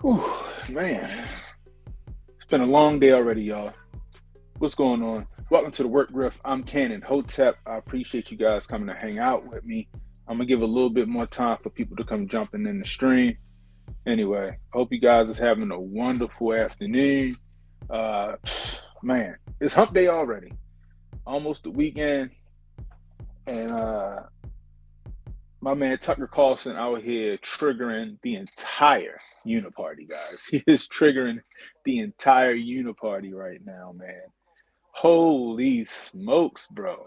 Whew, man, it's been a long day already, y'all. What's going on? Welcome to the Work Griff. I'm Cannon Hotep. I appreciate you guys coming to hang out with me. I'm gonna give a little bit more time for people to come jumping in the stream. Anyway, I hope you guys is having a wonderful afternoon. Uh, man, it's hump day already. Almost the weekend, and my man Tucker Carlson out here triggering the entire uniparty, guys. He is triggering the entire uniparty right now, man. Holy smokes, bro.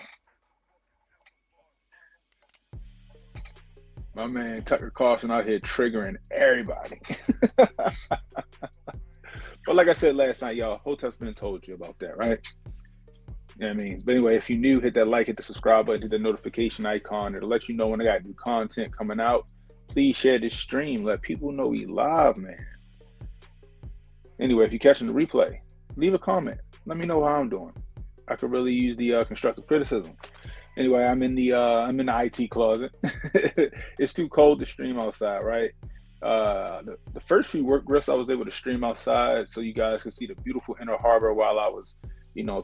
My man Tucker Carlson out here triggering everybody. But like I said last night, y'all, Hotep's been told you about that, right? You know what I mean? But anyway, if you're new, hit that like, hit the subscribe button, hit the notification icon. It'll let you know when I got new content coming out. Please share this stream. Let people know we live, man. Anyway, if you're catching the replay, leave a comment. Let me know how I'm doing. I could really use the constructive criticism. Anyway, I'm in the IT closet. It's too cold to stream outside, right? The first few work grips I was able to stream outside so you guys could see the beautiful inner harbor while I was,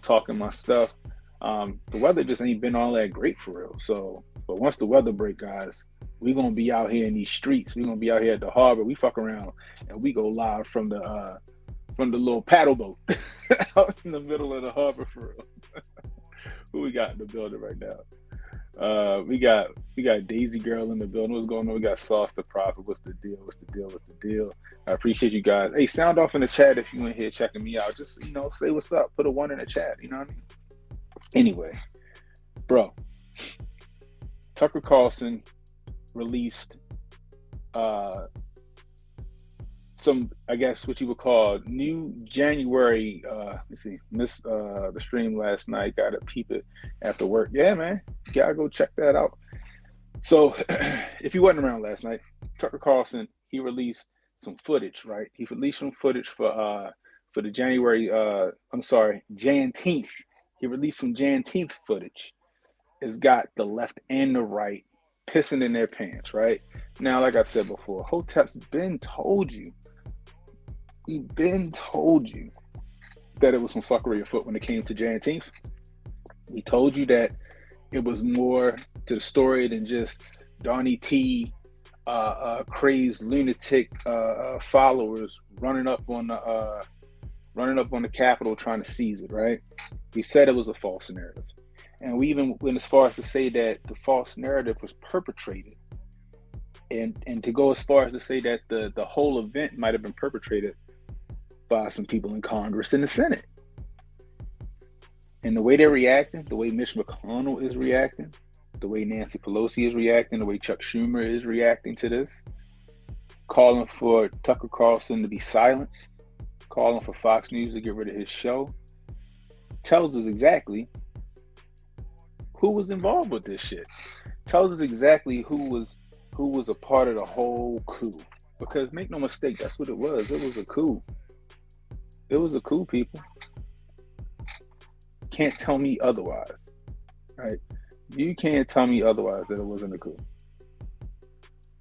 talking my stuff. The weather just ain't been all that great for real. So, but once the weather break, guys, we're gonna be out here in these streets. We're gonna be out here at the harbor. We fuck around and we go live from the little paddle boat out in the middle of the harbor for real. Who we got in the building right now? We got Daisy Girl in the building. What's going on? We got Sauce the Prophet. What's the deal? What's the deal? What's the deal? I appreciate you guys. Hey, sound off in the chat if you in here checking me out. Just say what's up. Put a one in the chat. You know what I mean? Anyway, bro, Tucker Carlson released some, I guess, what you would call new January. Let's see, missed the stream last night. Got to peep it after work. Yeah, man, gotta go check that out. So, if you wasn't around last night, Tucker Carlson, he released some footage. Right, he released some footage for the January. I'm sorry, Janteenth. He released some Janteenth footage. It's got the left and the right pissing in their pants. Right now, like I said before, Hotep's been told you. He been told you that it was some fuckery afoot when it came to Juneteenth. He told you that it was more to the story than just Donnie T, crazed lunatic followers running up on the Capitol trying to seize it. Right? He said it was a false narrative, and we even went as far as to say that the false narrative was perpetrated, and to go as far as to say that the whole event might have been perpetrated by some people in Congress and the Senate. And the way they're reacting, the way Mitch McConnell is reacting, the way Nancy Pelosi is reacting, the way Chuck Schumer is reacting to this, calling for Tucker Carlson to be silenced, calling for Fox News to get rid of his show, tells us exactly who was involved with this shit. Tells us exactly who was a part of the whole coup. Because make no mistake, that's what it was. It was a coup. It was a coup, people. Can't tell me otherwise, right? You can't tell me otherwise that it wasn't a coup.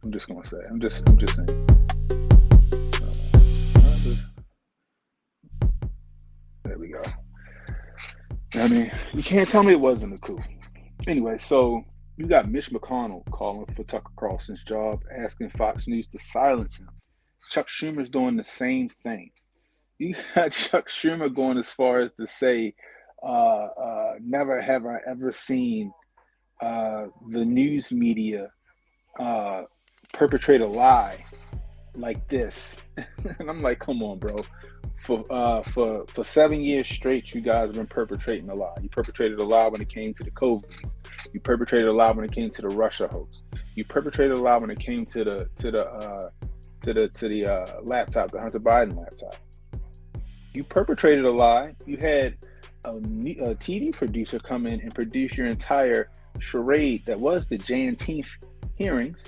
I'm just gonna say. I'm just saying. There we go. I mean, you can't tell me it wasn't a coup. Anyway, so you got Mitch McConnell calling for Tucker Carlson's job, asking Fox News to silence him. Chuck Schumer's doing the same thing. You got Chuck Schumer going as far as to say, never have I ever seen the news media perpetrate a lie like this. And I'm like, come on, bro. For 7 years straight, you guys have been perpetrating a lie. You perpetrated a lie when it came to the COVID. You perpetrated a lie when it came to the Russia hoax. You perpetrated a lie when it came to the laptop, the Hunter Biden laptop. You perpetrated a lie. You had a TV producer come in and produce your entire charade that was the Juneteenth hearings.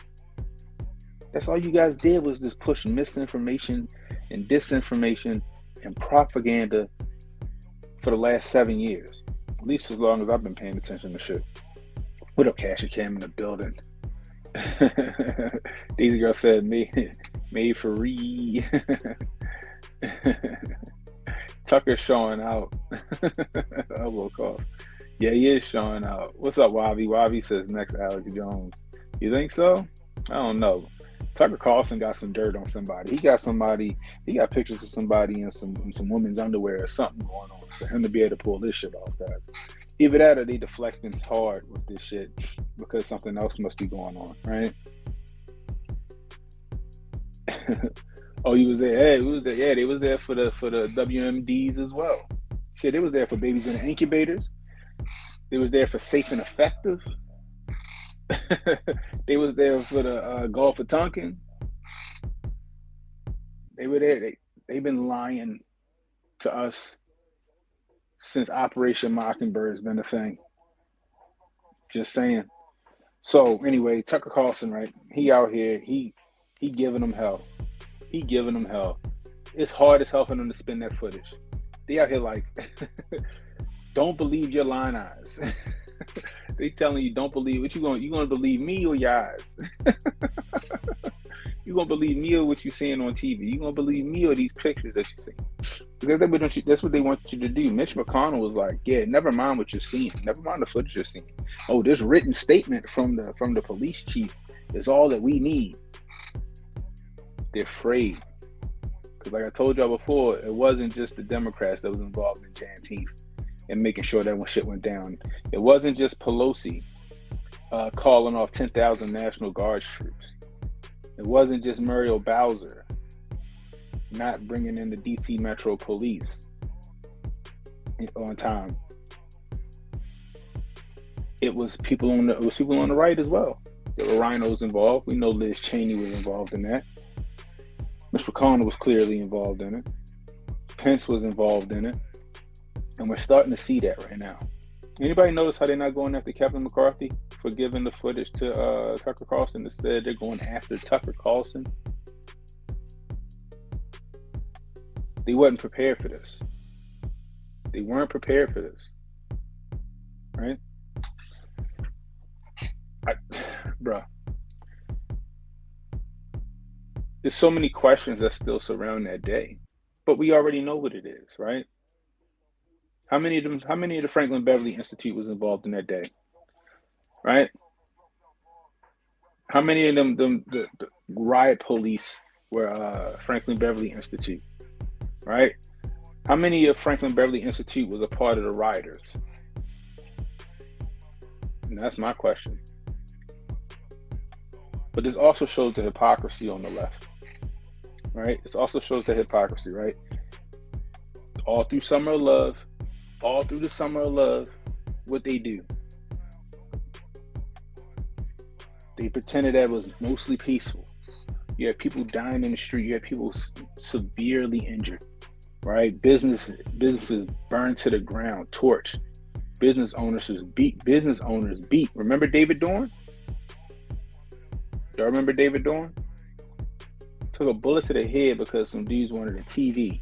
That's all you guys did was just push misinformation and disinformation and propaganda for the last 7 years. At least as long as I've been paying attention to shit. What up, Cashy Cam in the building? Daisy Girl said, Made for re. Tucker showing out. Elbow cough. Yeah, he is showing out. What's up, Wavi? Wavi says next Alex Jones. You think so? I don't know. Tucker Carlson got some dirt on somebody. He got pictures of somebody in some women's underwear or something going on for him to be able to pull this shit off, guys. Either that or they deflecting hard with this shit because something else must be going on, right? Oh, he was there. Hey, he was there. Yeah, they was there for the WMDs as well. Shit, they was there for babies in the incubators. They was there for safe and effective. They was there for the Gulf of Tonkin. They were there. They've been lying to us since Operation Mockingbird's been a thing. Just saying. So anyway, Tucker Carlson, right? He out here. He giving them hell. He giving them hell. It's hard as hell for them to spin that footage. They out here like, don't believe your lying eyes. They telling you don't believe what you gonna believe me or your eyes? You gonna believe me or what you seeing on TV? You gonna believe me or these pictures that you see? Because that's what they want you to do. Mitch McConnell was like, yeah, never mind what you're seeing, never mind the footage you're seeing. Oh, this written statement from the police chief is all that we need. They're afraid. Because like I told y'all before, it wasn't just the Democrats that was involved in Juneteenth and making sure that when shit went down. It wasn't just Pelosi calling off 10,000 National Guard troops. It wasn't just Muriel Bowser not bringing in the DC Metro Police on time. It was people on the right as well. There were rhinos involved. We know Liz Cheney was involved in that. Mitch McConnell was clearly involved in it. Pence was involved in it. And we're starting to see that right now. Anybody notice how they're not going after Kevin McCarthy for giving the footage to Tucker Carlson? Instead, they're going after Tucker Carlson. They wasn't prepared for this. They weren't prepared for this. Right? Bruh. There's so many questions that still surround that day. But we already know what it is, right? How many of the Franklin Beverly Institute was involved in that day? Right? How many of the riot police were Franklin Beverly Institute? Right? How many of Franklin Beverly Institute was a part of the rioters? And that's my question. But this also shows the hypocrisy on the left. Right? This also shows the hypocrisy, right? All through Summer of Love, all through the Summer of Love, what they do. They pretended that it was mostly peaceful. You had people dying in the street. You had people severely injured, right? Businesses burned to the ground, torched. Business owners beat. Remember David Dorn? Y'all remember David Dorn? Took a bullet to the head because some dudes wanted a TV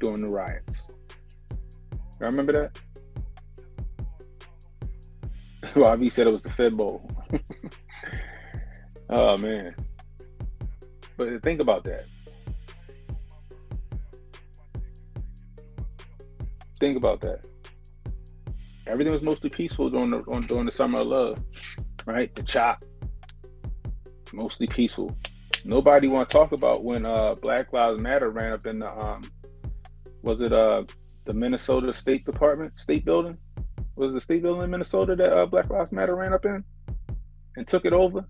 during the riots. Y'all remember that? Well, he said it was the Fed Bowl. Oh, man. But think about that. Think about that. Everything was mostly peaceful during the Summer of Love, right? The chop, mostly peaceful. Nobody want to talk about when Black Lives Matter ran up in the was it the Minnesota State Building? Was it the state building in Minnesota that Black Lives Matter ran up in and took it over?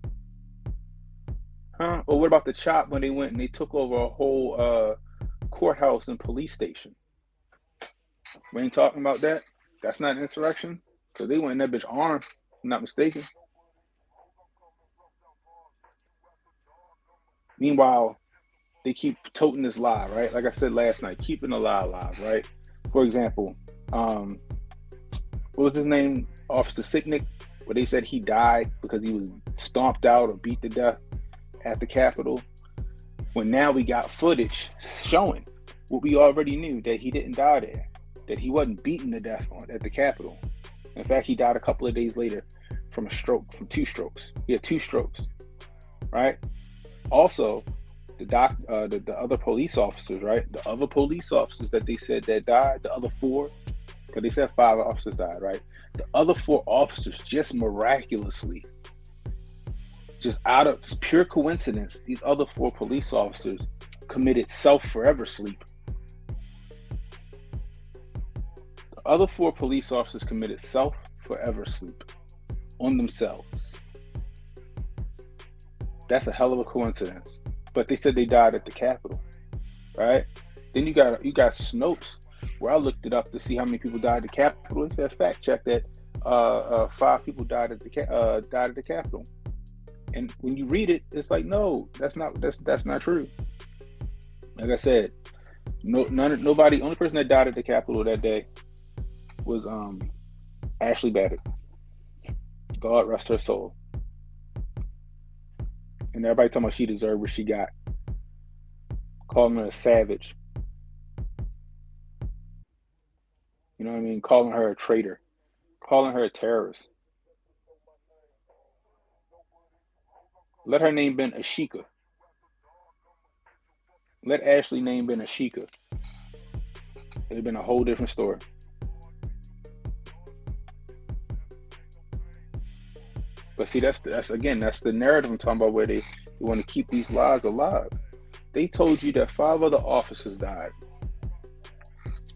Huh? Or what about the chop when they went and they took over a whole courthouse and police station? We ain't talking about that. That's not an insurrection because they went in that bitch armed, if I'm not mistaken. Meanwhile, they keep toting this lie, right? Like I said last night, keeping the lie alive, right? For example, what was his name? Officer Sicknick, where they said he died because he was stomped out or beat to death at the Capitol. When now we got footage showing what we already knew, that he didn't die there, that he wasn't beaten to death at the Capitol. In fact, he died a couple of days later from a stroke, from 2 strokes. He had 2 strokes, right? Also, the other police officers, right? The other police officers that they said that died, the other four, because they said 5 officers died, right? The other 4 officers just miraculously, just out of pure coincidence, these other 4 police officers committed self-forever sleep. The other 4 police officers committed self-forever sleep on themselves. That's a hell of a coincidence. But they said they died at the Capitol, right? Then you got Snopes, where I looked it up to see how many people died at the Capitol. It said fact check that 5 people died at the Capitol. And when you read it, it's like, no, that's not true. Like I said, nobody. Only person that died at the Capitol that day was Ashley Babbitt. God rest her soul. And everybody talking about she deserved what she got. Calling her a savage. You know what I mean? Calling her a traitor. Calling her a terrorist. Let her name been Ashika. Let Ashley name been Ashika. It'd have been a whole different story. But see, that's the narrative I'm talking about, where they want to keep these lies alive. They told you that 5 other officers died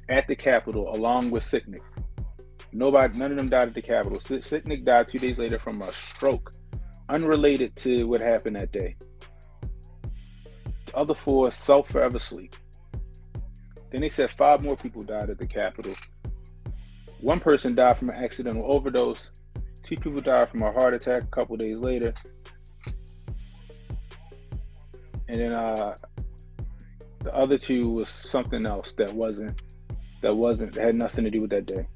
at the Capitol along with Sicknick. None of them died at the Capitol. Sicknick died 2 days later from a stroke, unrelated to what happened that day. The other 4 forever sleep. Then they said 5 more people died at the Capitol. 1 person died from an accidental overdose. 2 people died from a heart attack a couple days later. And then the other 2 was something else that had nothing to do with that day.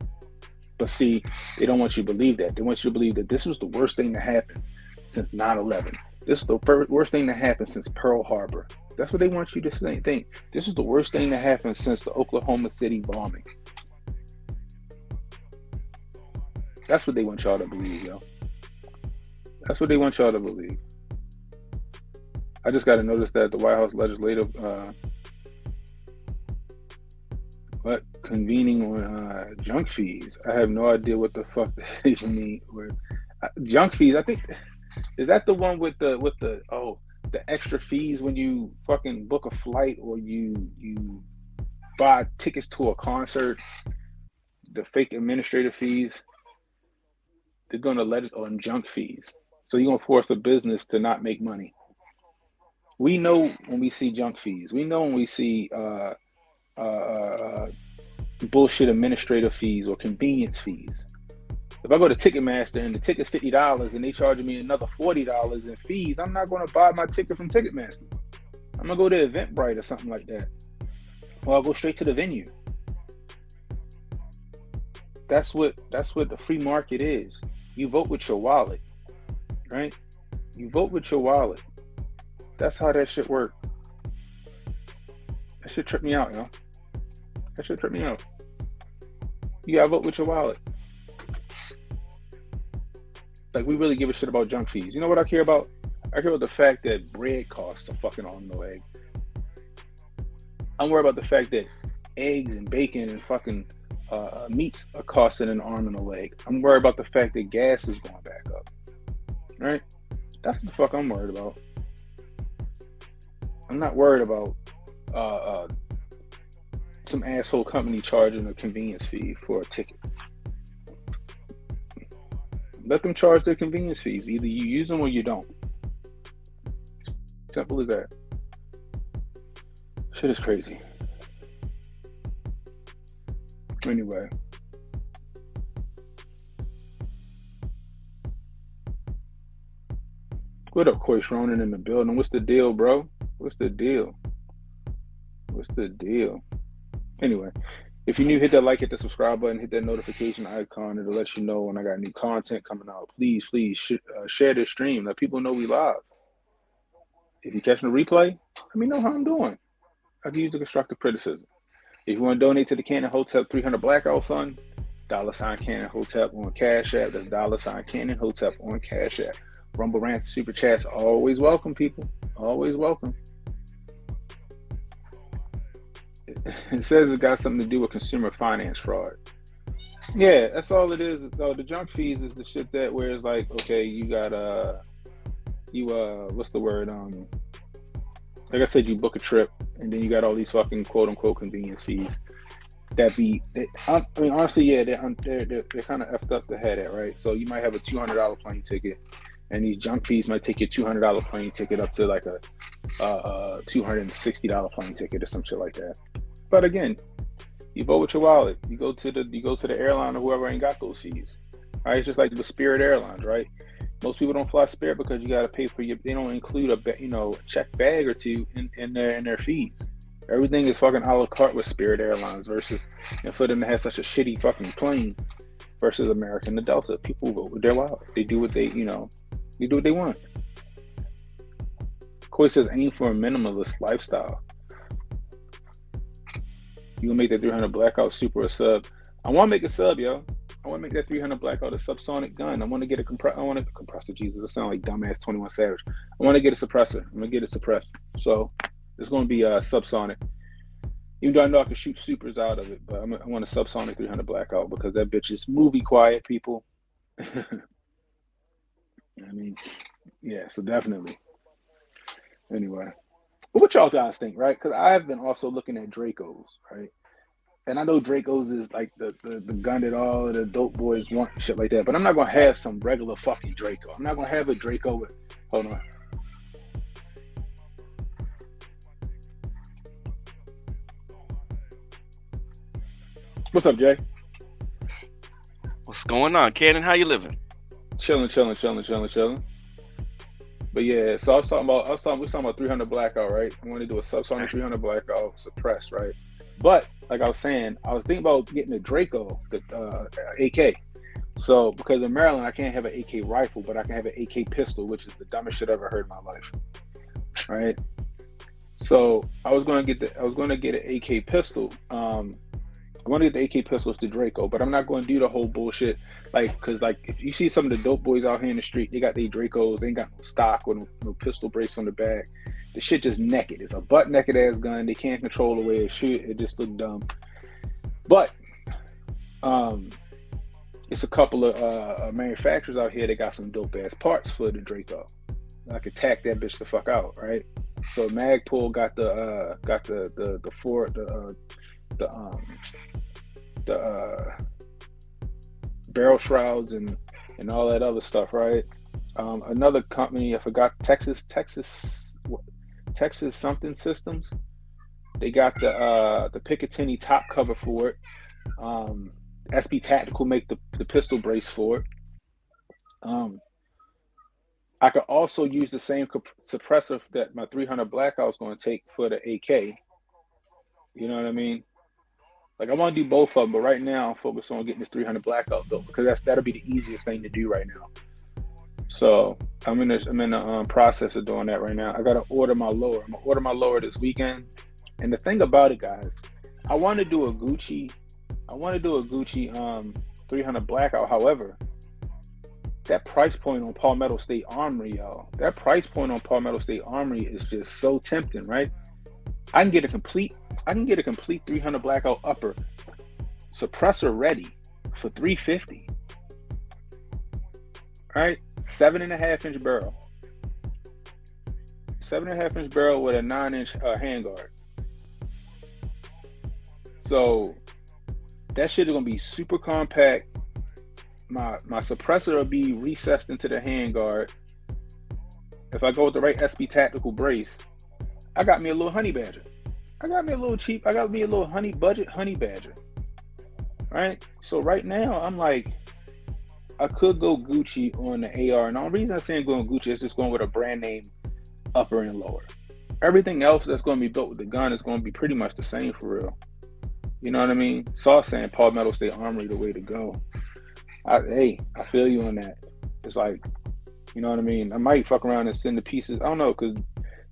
But see, they don't want you to believe that. They want you to believe that this was the worst thing to happen since 9/11. This is the worst thing to happen since Pearl Harbor. That's what they want you to think. This is the worst thing to happen since the Oklahoma City bombing. That's what they want y'all to believe, yo. That's what they want y'all to believe. I just got to notice that the White House legislative convening on junk fees. I have no idea what the fuck that even mean. Junk fees, I think, is that the one with the extra fees when you fucking book a flight or you buy tickets to a concert, the fake administrative fees? They're going to legislate on junk fees. So you're going to force a business to not make money. We know when we see junk fees. We know when we see bullshit administrative fees or convenience fees. If I go to Ticketmaster and the ticket's $50 and they charge me another $40 in fees, I'm not going to buy my ticket from Ticketmaster. I'm going to go to Eventbrite or something like that. Or I'll go straight to the venue. That's what the free market is. You vote with your wallet, right? You vote with your wallet. That's how that shit works. That shit tripped me out, yo. That shit tripped me out. You gotta vote with your wallet. Like, we really give a shit about junk fees. You know what I care about? I care about the fact that bread costs a fucking arm and a leg. I'm worried about the fact that eggs and bacon and fucking meats are costing an arm and a leg. I'm worried about the fact that gas is going back up. Right? That's what the fuck I'm worried about. I'm not worried about some asshole company charging a convenience fee for a ticket. Let them charge their convenience fees. Either you use them or you don't. Simple as that. Shit is crazy. Anyway. What up, Coy Schronen in the building? What's the deal, bro? What's the deal? What's the deal? Anyway, if you're new, hit that like, hit the subscribe button, hit that notification icon. It'll let you know when I got new content coming out. Please share this stream. Let people know we live. If you're catching a replay, let me know how I'm doing. I can use the constructive criticism. If you want to donate to the Cannon Hotep 300 Blackout Fund, $ Cannon Hotep on Cash App. That's $ Cannon Hotep on Cash App. Rumble Rants, Super Chats, always welcome, people. Always welcome. It says it got something to do with consumer finance fraud. Yeah, that's all it is. Though the junk fees is the shit that where it's like, okay, you got what's the word? Like I said, you book a trip and then you got all these fucking quote unquote convenience fees that I mean, honestly, yeah, they're kind of effed up to have that, right? So you might have a $200 plane ticket, and these junk fees might take your $200 plane ticket up to like a $260 plane ticket or some shit like that. But again, you vote with your wallet. You go to the airline or whoever ain't got those fees. Right? It's just like the Spirit Airlines, right? Most people don't fly Spirit because you got to pay for your. They don't include a check bag or two in their fees. Everything is fucking a la carte with Spirit Airlines versus, and for them to have such a shitty fucking plane versus American and Delta. People vote with their wallet. They do what they do what they want. Koi says aim for a minimalist lifestyle. You gonna make that 300 blackout super a sub? I want to make a sub, yo. I want to make that 300 blackout a subsonic gun. I want to get a compressor. Jesus, I sound like dumbass 21 Savage. I want to get a suppressor. I'm gonna get it suppressed. So it's gonna be subsonic. Even though I know I can shoot supers out of it, but I want a subsonic 300 blackout because that bitch is movie quiet, people. I mean, yeah. So definitely. Anyway. But what y'all guys think, right? Because I've been also looking at Dracos, right? And I know Dracos is like the gun that all of the dope boys want and shit like that. But I'm not going to have some regular fucking Draco. I'm not going to have a Draco with... Hold on. What's up, Jay? What's going on, Cannon? How you living? Chilling. But yeah, so we was talking about 300 blackout, right? I want to do a subsonic 300 blackout suppressed, right? But like I was saying, I was thinking about getting a Draco, the AK. So because in Maryland, I can't have an AK rifle, but I can have an AK pistol, which is the dumbest shit I ever heard in my life, right? So I was going to get an AK pistol. I want to get the AK pistols to Draco, but I'm not going to do the whole bullshit. Because if you see some of the dope boys out here in the street, they got their Dracos, they ain't got no stock or no pistol brace on the back. The shit just naked. It's a butt naked ass gun. They can't control the way it shoot. It just look dumb. But it's a couple of manufacturers out here that got some dope ass parts for the Draco. I could tack that bitch the fuck out, right? So Magpul got the barrel shrouds and all that other stuff, right? Another company, I forgot, Texas something systems. They got the Picatinny top cover for it. SB Tactical make the pistol brace for it. I could also use the same suppressor that my 300 blackout is going to take for the AK. You know what I mean? Like I want to do both of them, but right now I'm focused on getting this 300 blackout though, because that'll be the easiest thing to do right now. So I'm in the process of doing that right now. I gotta order my lower. I'm gonna order my lower this weekend. And the thing about it, guys, I want to do a Gucci 300 blackout. However, that price point on Palmetto State Armory, y'all. That price point on Palmetto State Armory is just so tempting, right? I can get a complete 300 blackout upper suppressor ready for $350. All right, 7.5-inch barrel. 7.5-inch barrel with a 9-inch handguard. So that shit is gonna be super compact. My suppressor will be recessed into the handguard. If I go with the right SB Tactical brace, I got me a little honey badger. I got me a little budget honey badger. Right? So right now I'm like, I could go Gucci on the AR. And the only reason I'm saying going Gucci is just going with a brand name upper and lower. Everything else that's going to be built with the gun is going to be pretty much the same for real. You know what I mean? So I was saying Palmetto State Armory the way to go. I feel you on that. It's like, you know what I mean? I might fuck around and send the pieces. I don't know, because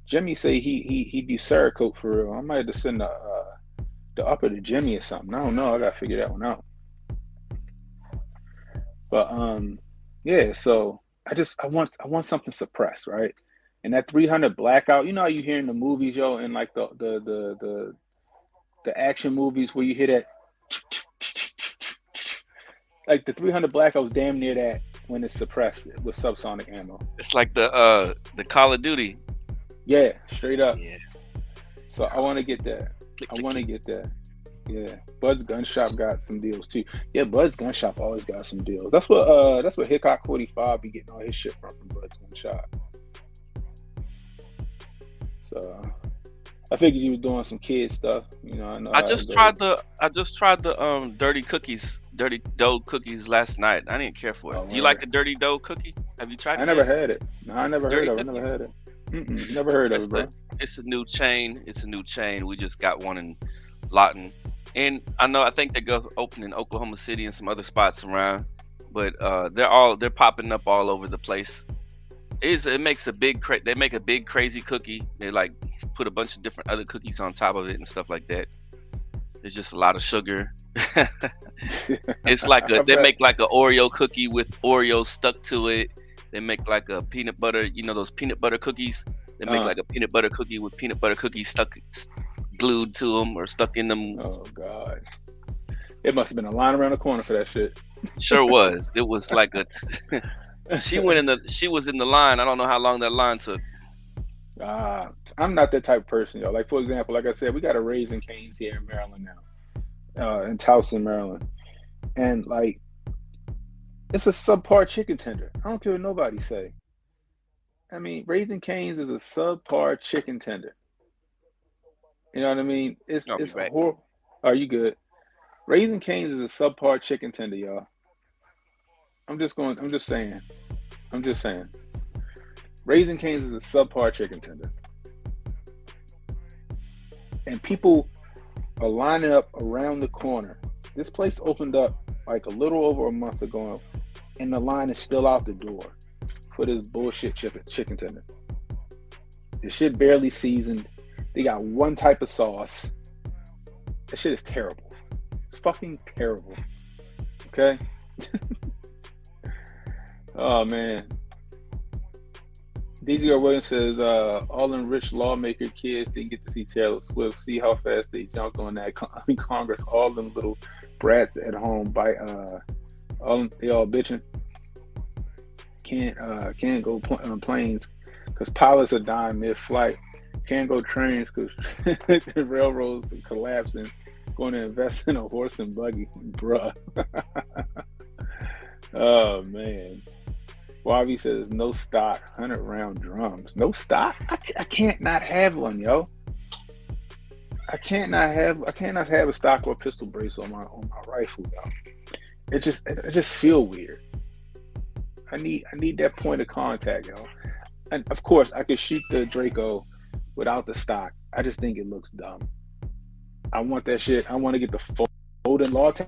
Jimmy say he do Cerakote for real. I might have to send the upper to Jimmy or something. I don't know. I gotta figure that one out. But yeah. So I want something suppressed, right? And that 300 blackout. You know how you hear in the movies, yo, and like the the action movies where you hear that, like the 300 Black Ops, damn near that when it's suppressed with subsonic ammo. It's like the Call of Duty. Yeah, straight up. Yeah. So I want to get that. I want to get that. Yeah, Bud's Gun Shop got some deals too. Yeah, Bud's Gun Shop always got some deals. That's what Hickok 45 be getting all his shit from Bud's Gun Shop. So I figured you was doing some kid stuff. You know, I know. I just tried the dirty cookies, dirty dough cookies last night. I didn't care for it. You like the dirty dough cookie? Have you tried it? I never had it. No, I never heard of it. I never had it. Never heard of it, bro. It's a new chain. It's a new chain. We just got one in Lawton. And I think they go open in Oklahoma City and some other spots around, but they're popping up all over the place. It makes they make a big crazy cookie. They like put a bunch of different other cookies on top of it and stuff like that. There's just a lot of sugar. It's like they make like an Oreo cookie with Oreo stuck to it. They make like a peanut butter, those peanut butter cookies. They make like a peanut butter cookie with peanut butter cookies glued to them or stuck in them. Oh God! It must have been a line around the corner for that shit. Sure was. It was like she was in the line. I don't know how long that line took. I'm not that type of person, yo. Like for example, like I said, we got a Raising Cane's here in Maryland now, in Towson, Maryland, and like it's a subpar chicken tender. I don't care what nobody say. I mean, Raising Cane's is a subpar chicken tender. You know what I mean? It's horrible. Are you good? Raising Cane's is a subpar chicken tender, y'all. I'm just saying. Raising Cane's is a subpar chicken tender. And people are lining up around the corner. This place opened up like a little over a month ago, and the line is still out the door for this bullshit chicken tender. The shit barely seasoned. They got one type of sauce. That shit is terrible. It's fucking terrible. Okay? Oh, man. Daisy Girl Williams says, all them rich lawmaker kids didn't get to see Taylor Swift. See how fast they jumped on that Congress. All them little brats at home they all bitching. Can't go on planes because pilots are dying mid-flight. Can't go trains because the railroads are collapsing. Going to invest in a horse and buggy, bruh. Oh man. Wabi says no stock 100-round drums. No stock? I can't not have one, yo. I cannot have a stock or a pistol brace on my rifle, yo. It just feel weird. I need that point of contact, yo. And of course, I could shoot the Draco without the stock. I just think it looks dumb. I want that shit. I want to get the folding law tag.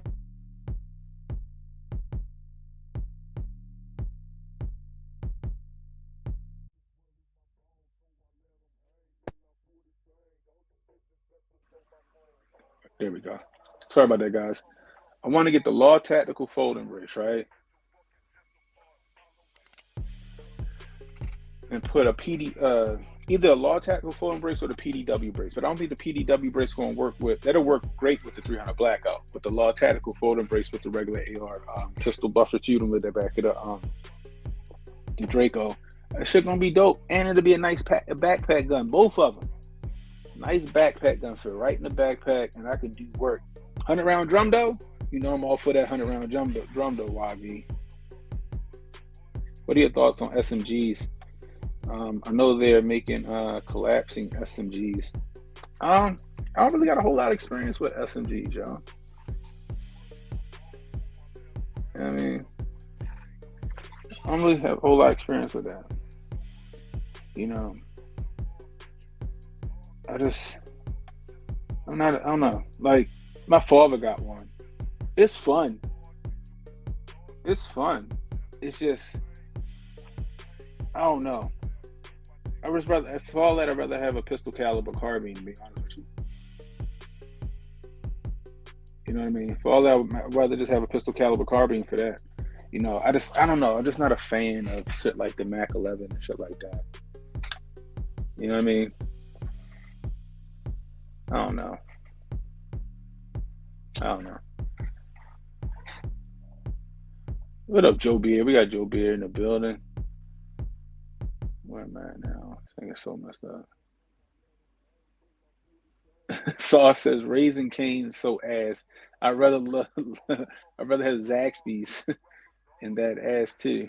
There we go. Sorry about that, guys. I want to get the Law Tactical Folding Brace, right? And put a either a Law Tactical Folding Brace or the PDW brace. But I don't think the PDW brace is going to work that'll work great with the 300 Blackout. But the Law Tactical Folding Brace with the regular AR pistol buffer tube with the back of the Draco. That shit going to be dope. And it'll be a nice backpack gun. Both of them. Nice backpack gun fit right in the backpack, and I can do work. 100-round drum though, I'm all for that 100-round drum though, YV. What are your thoughts on SMGs? I know they're making collapsing SMGs. I don't really got a whole lot of experience with SMGs, y'all. I mean, I don't really have a whole lot of experience with that. I don't know. Like, my father got one. It's fun. It's just, I don't know. For all that, I'd rather have a pistol caliber carbine, to be honest with you. You know what I mean? For all that, I'd rather just have a pistol caliber carbine for that. I don't know. I'm just not a fan of shit like the Mac 11 and shit like that. You know what I mean? I don't know. I don't know. What up, Joe Beard? We got Joe Beard in the building. Where am I at now? I think it's so messed up. Sauce says Raising Cane's so ass. I'd rather love, I'd rather have Zaxby's and that ass too.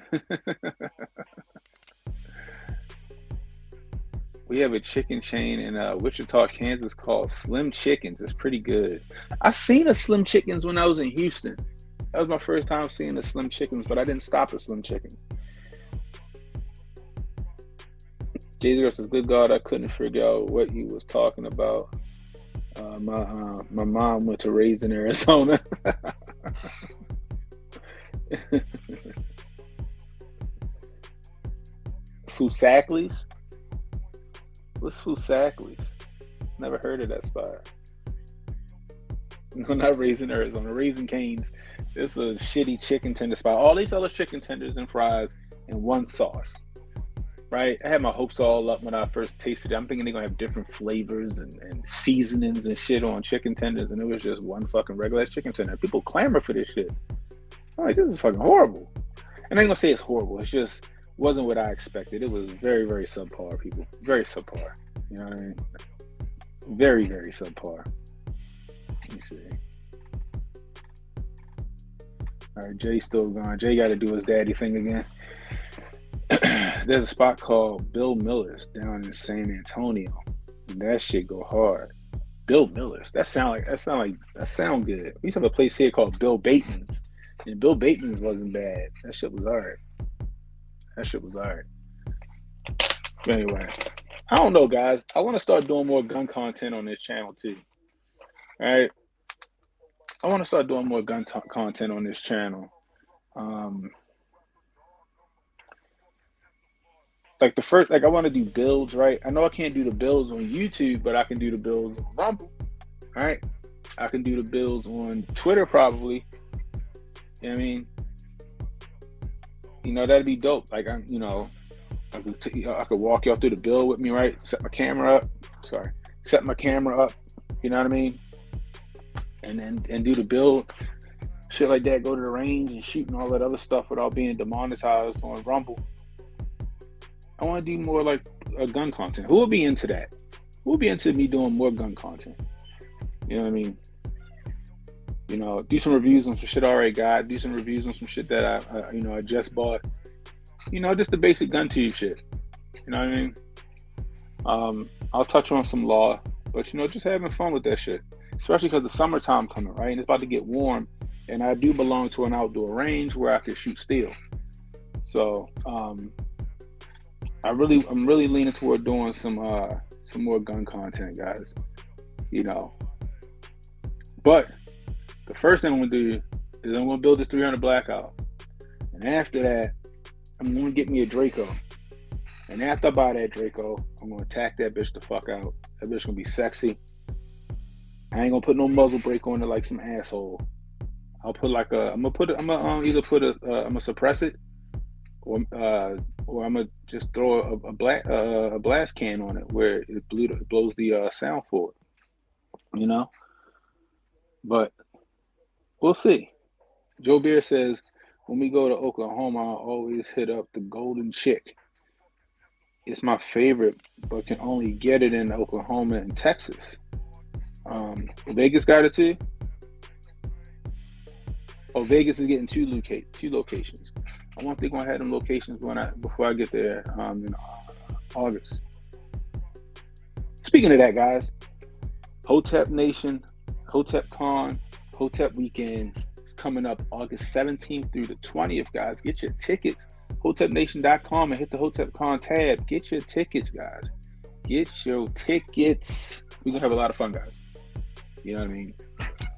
We have a chicken chain in Wichita, Kansas called Slim Chickens. It's pretty good. I've seen a Slim Chickens when I was in Houston. That was my first time seeing the Slim Chickens, but I didn't stop at Slim Chickens. Jay-Z says, good God, I couldn't figure out what you was talking about. My mom went to Raising Arizona. Fusakli's? What's Fusakli's? Never heard of that spot. No, not Raising Arizona. Raising Cane's. It's a shitty chicken tender spot. All these other chicken tenders and fries in one sauce. Right? I had my hopes all up when I first tasted it. I'm thinking they're going to have different flavors and seasonings and shit on chicken tenders, and it was just one fucking regular chicken tender. People clamor for this shit. I'm like, this is fucking horrible. And I ain't going to say it's horrible. It's just wasn't what I expected. It was very, very subpar, people. Very subpar. You know what I mean? Very, very subpar. Let me see. All right, Jay's still gone. Jay got to do his daddy thing again. There's a spot called Bill Miller's down in San Antonio, and that shit go hard. Bill Miller's. That sound good. We used to have a place here called Bill Bateman's, and Bill Bateman's wasn't bad. That shit was alright. But anyway, I don't know, guys. I want to start doing more gun content on this channel too. All right. I want to start doing more gun content on this channel. I want to do builds, right? I know I can't do the builds on YouTube, but I can do the builds on Rumble, right? I can do the builds on Twitter probably. You know what I mean? You know, that'd be dope. Like, I could walk y'all through the build with me, right? Set my camera up. You know what I mean? And do the build, shit like that. Go to the range and shoot and all that other stuff without being demonetized on Rumble. I want to do more like gun content. Who will be into that? Who will be into me doing more gun content? You know what I mean? You know, do some reviews on some shit I already got. Do some reviews on some shit that I just bought. You know, just the basic gun tube shit. You know what I mean? I'll touch on some law, but you know, just having fun with that shit. Especially because the summertime coming, right? And it's about to get warm. And I do belong to an outdoor range where I can shoot steel. So, I'm really leaning toward doing some more gun content, guys. You know. But the first thing I'm gonna do is I'm gonna build this 300 Blackout. And after that, I'm gonna get me a Draco. And after I buy that Draco, I'm gonna attack that bitch the fuck out. That bitch gonna be sexy. I ain't gonna put no muzzle brake on it like some asshole. I'll put like I'm gonna suppress it, or I'm gonna just throw a blast can on it where it blows the sound for it. You know, but we'll see. Joe Beer says, when we go to Oklahoma, I'll always hit up the Golden Chick. It's my favorite, but can only get it in Oklahoma and Texas. Vegas got it too. Oh, Vegas is getting two locations. I wonder if they're gonna have them locations before I get there in August. Speaking of that, guys, Hotep Nation, Hotep Con, Hotep Weekend is coming up August 17th through the 20th, guys. Get your tickets. HotepNation.com and hit the Hotep Con tab. Get your tickets, guys. Get your tickets. We're gonna have a lot of fun, guys. You know what I mean?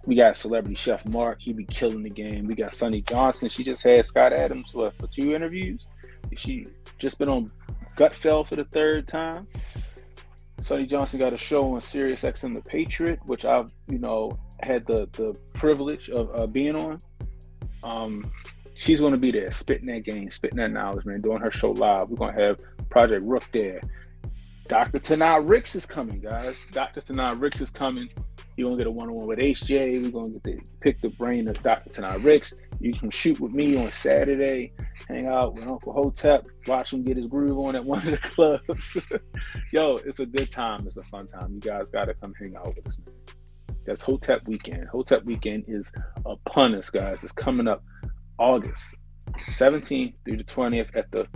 We got celebrity chef Mark. He be killing the game. We got Sonny Johnson. She just had Scott Adams for 2 interviews. She just been on Gutfeld for the 3rd time. Sonny Johnson got a show on Sirius XM The Patriot, which I've, had the privilege of being on. She's going to be there, spitting that game, spitting that knowledge, man, doing her show live. We're going to have Project Rook there. Dr. Tanai Ricks is coming, guys. Dr. Tanai Ricks is coming. You're gonna get a one-on-one with HJ. We're gonna get to pick the brain of Dr. Tanai Ricks. You can shoot with me on Saturday, hang out with Uncle Hotep, watch him get his groove on at one of the clubs. Yo, it's a good time. It's a fun time. You guys gotta come hang out with us, man. That's Hotep Weekend. Hotep Weekend is upon us, guys. It's coming up August 17th through the 20th at the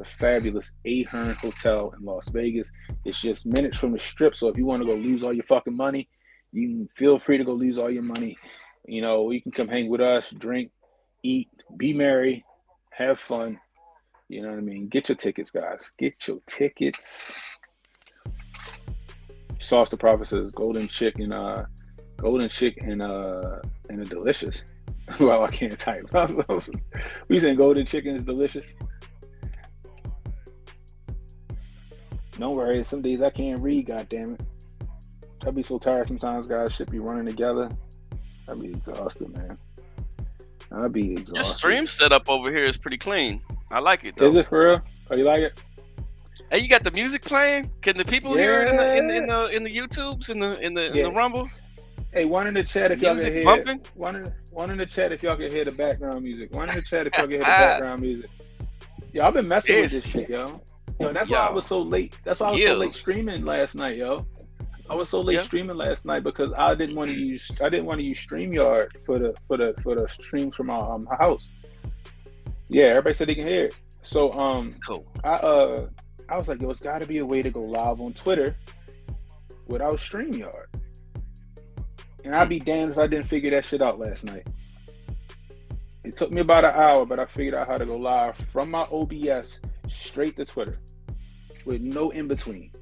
fabulous Ahern Hotel in Las Vegas. It's just minutes from the Strip, so if you want to go lose all your fucking money, you can feel free to go lose all your money. You know, you can come hang with us, drink, eat, be merry, have fun. You know what I mean? Get your tickets, guys. Get your tickets. Sauce the Prophet says golden chick and a delicious. Well, I can't type. We saying golden chicken is delicious. Don't worry, some days I can't read, goddammit. I'd be so tired sometimes, guys. Shit be running together. I'd be exhausted, man. I'd be exhausted. Your stream setup over here is pretty clean. I like it, though. Is it for real? Oh, you like it? Hey, you got the music playing? Can the people hear it in the YouTubes, in the Rumble? Hey, one in the chat if y'all can hear it. One in the chat if y'all can hear the background music. One in the chat if y'all can hear the background music. Yo, I've been messing with this shit, yo. Yo, that's why I was so late. That's why I was so late streaming last night, yo. I was so late streaming last night because I didn't want to use StreamYard for the streams from my house. Yeah, everybody said they can hear it. So cool. I was like, yo, it's got to be a way to go live on Twitter without StreamYard. And I'd be damned if I didn't figure that shit out last night. It took me about an hour, but I figured out how to go live from my OBS straight to Twitter with no in between.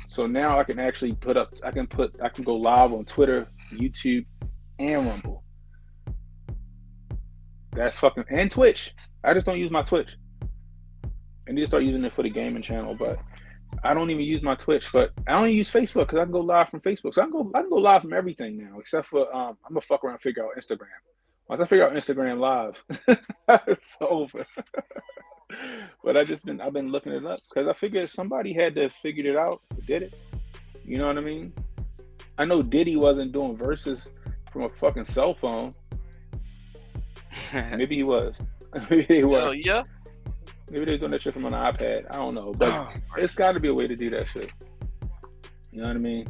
So now I can actually I can go live on Twitter, YouTube, and Rumble. That's and Twitch. I just don't use my Twitch. I need to start using it for the gaming channel, but I don't even use my Twitch. But I only use Facebook because I can go live from Facebook. So I can go live from everything now, except for I'm gonna fuck around and figure out Instagram. Once I figure out Instagram Live, it's over. But I've been looking it up because I figured somebody had to figure it out who did it. You know what I mean? I know Diddy wasn't doing verses from a fucking cell phone. Maybe he was. Maybe he was. Oh, yeah. Maybe they're doing that shit from an iPad. I don't know, but it's got to be a way to do that shit. You know what I mean?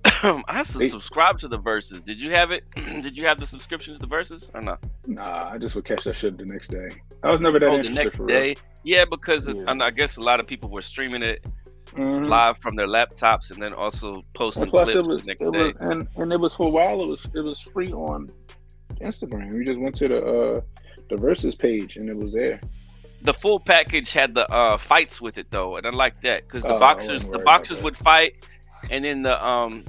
I have to subscribe to the verses. Did you have it? Did you have the subscription to the verses or not? Nah, I just would catch that shit the next day. I was never that interested. The next for day? Real. Yeah, because I guess a lot of people were streaming it live from their laptops and then also posting clips the next day. And it was for a while. It was free on Instagram. We just went to the verses page and it was there. The full package had the fights with it though, and I like that because the boxers would fight, and then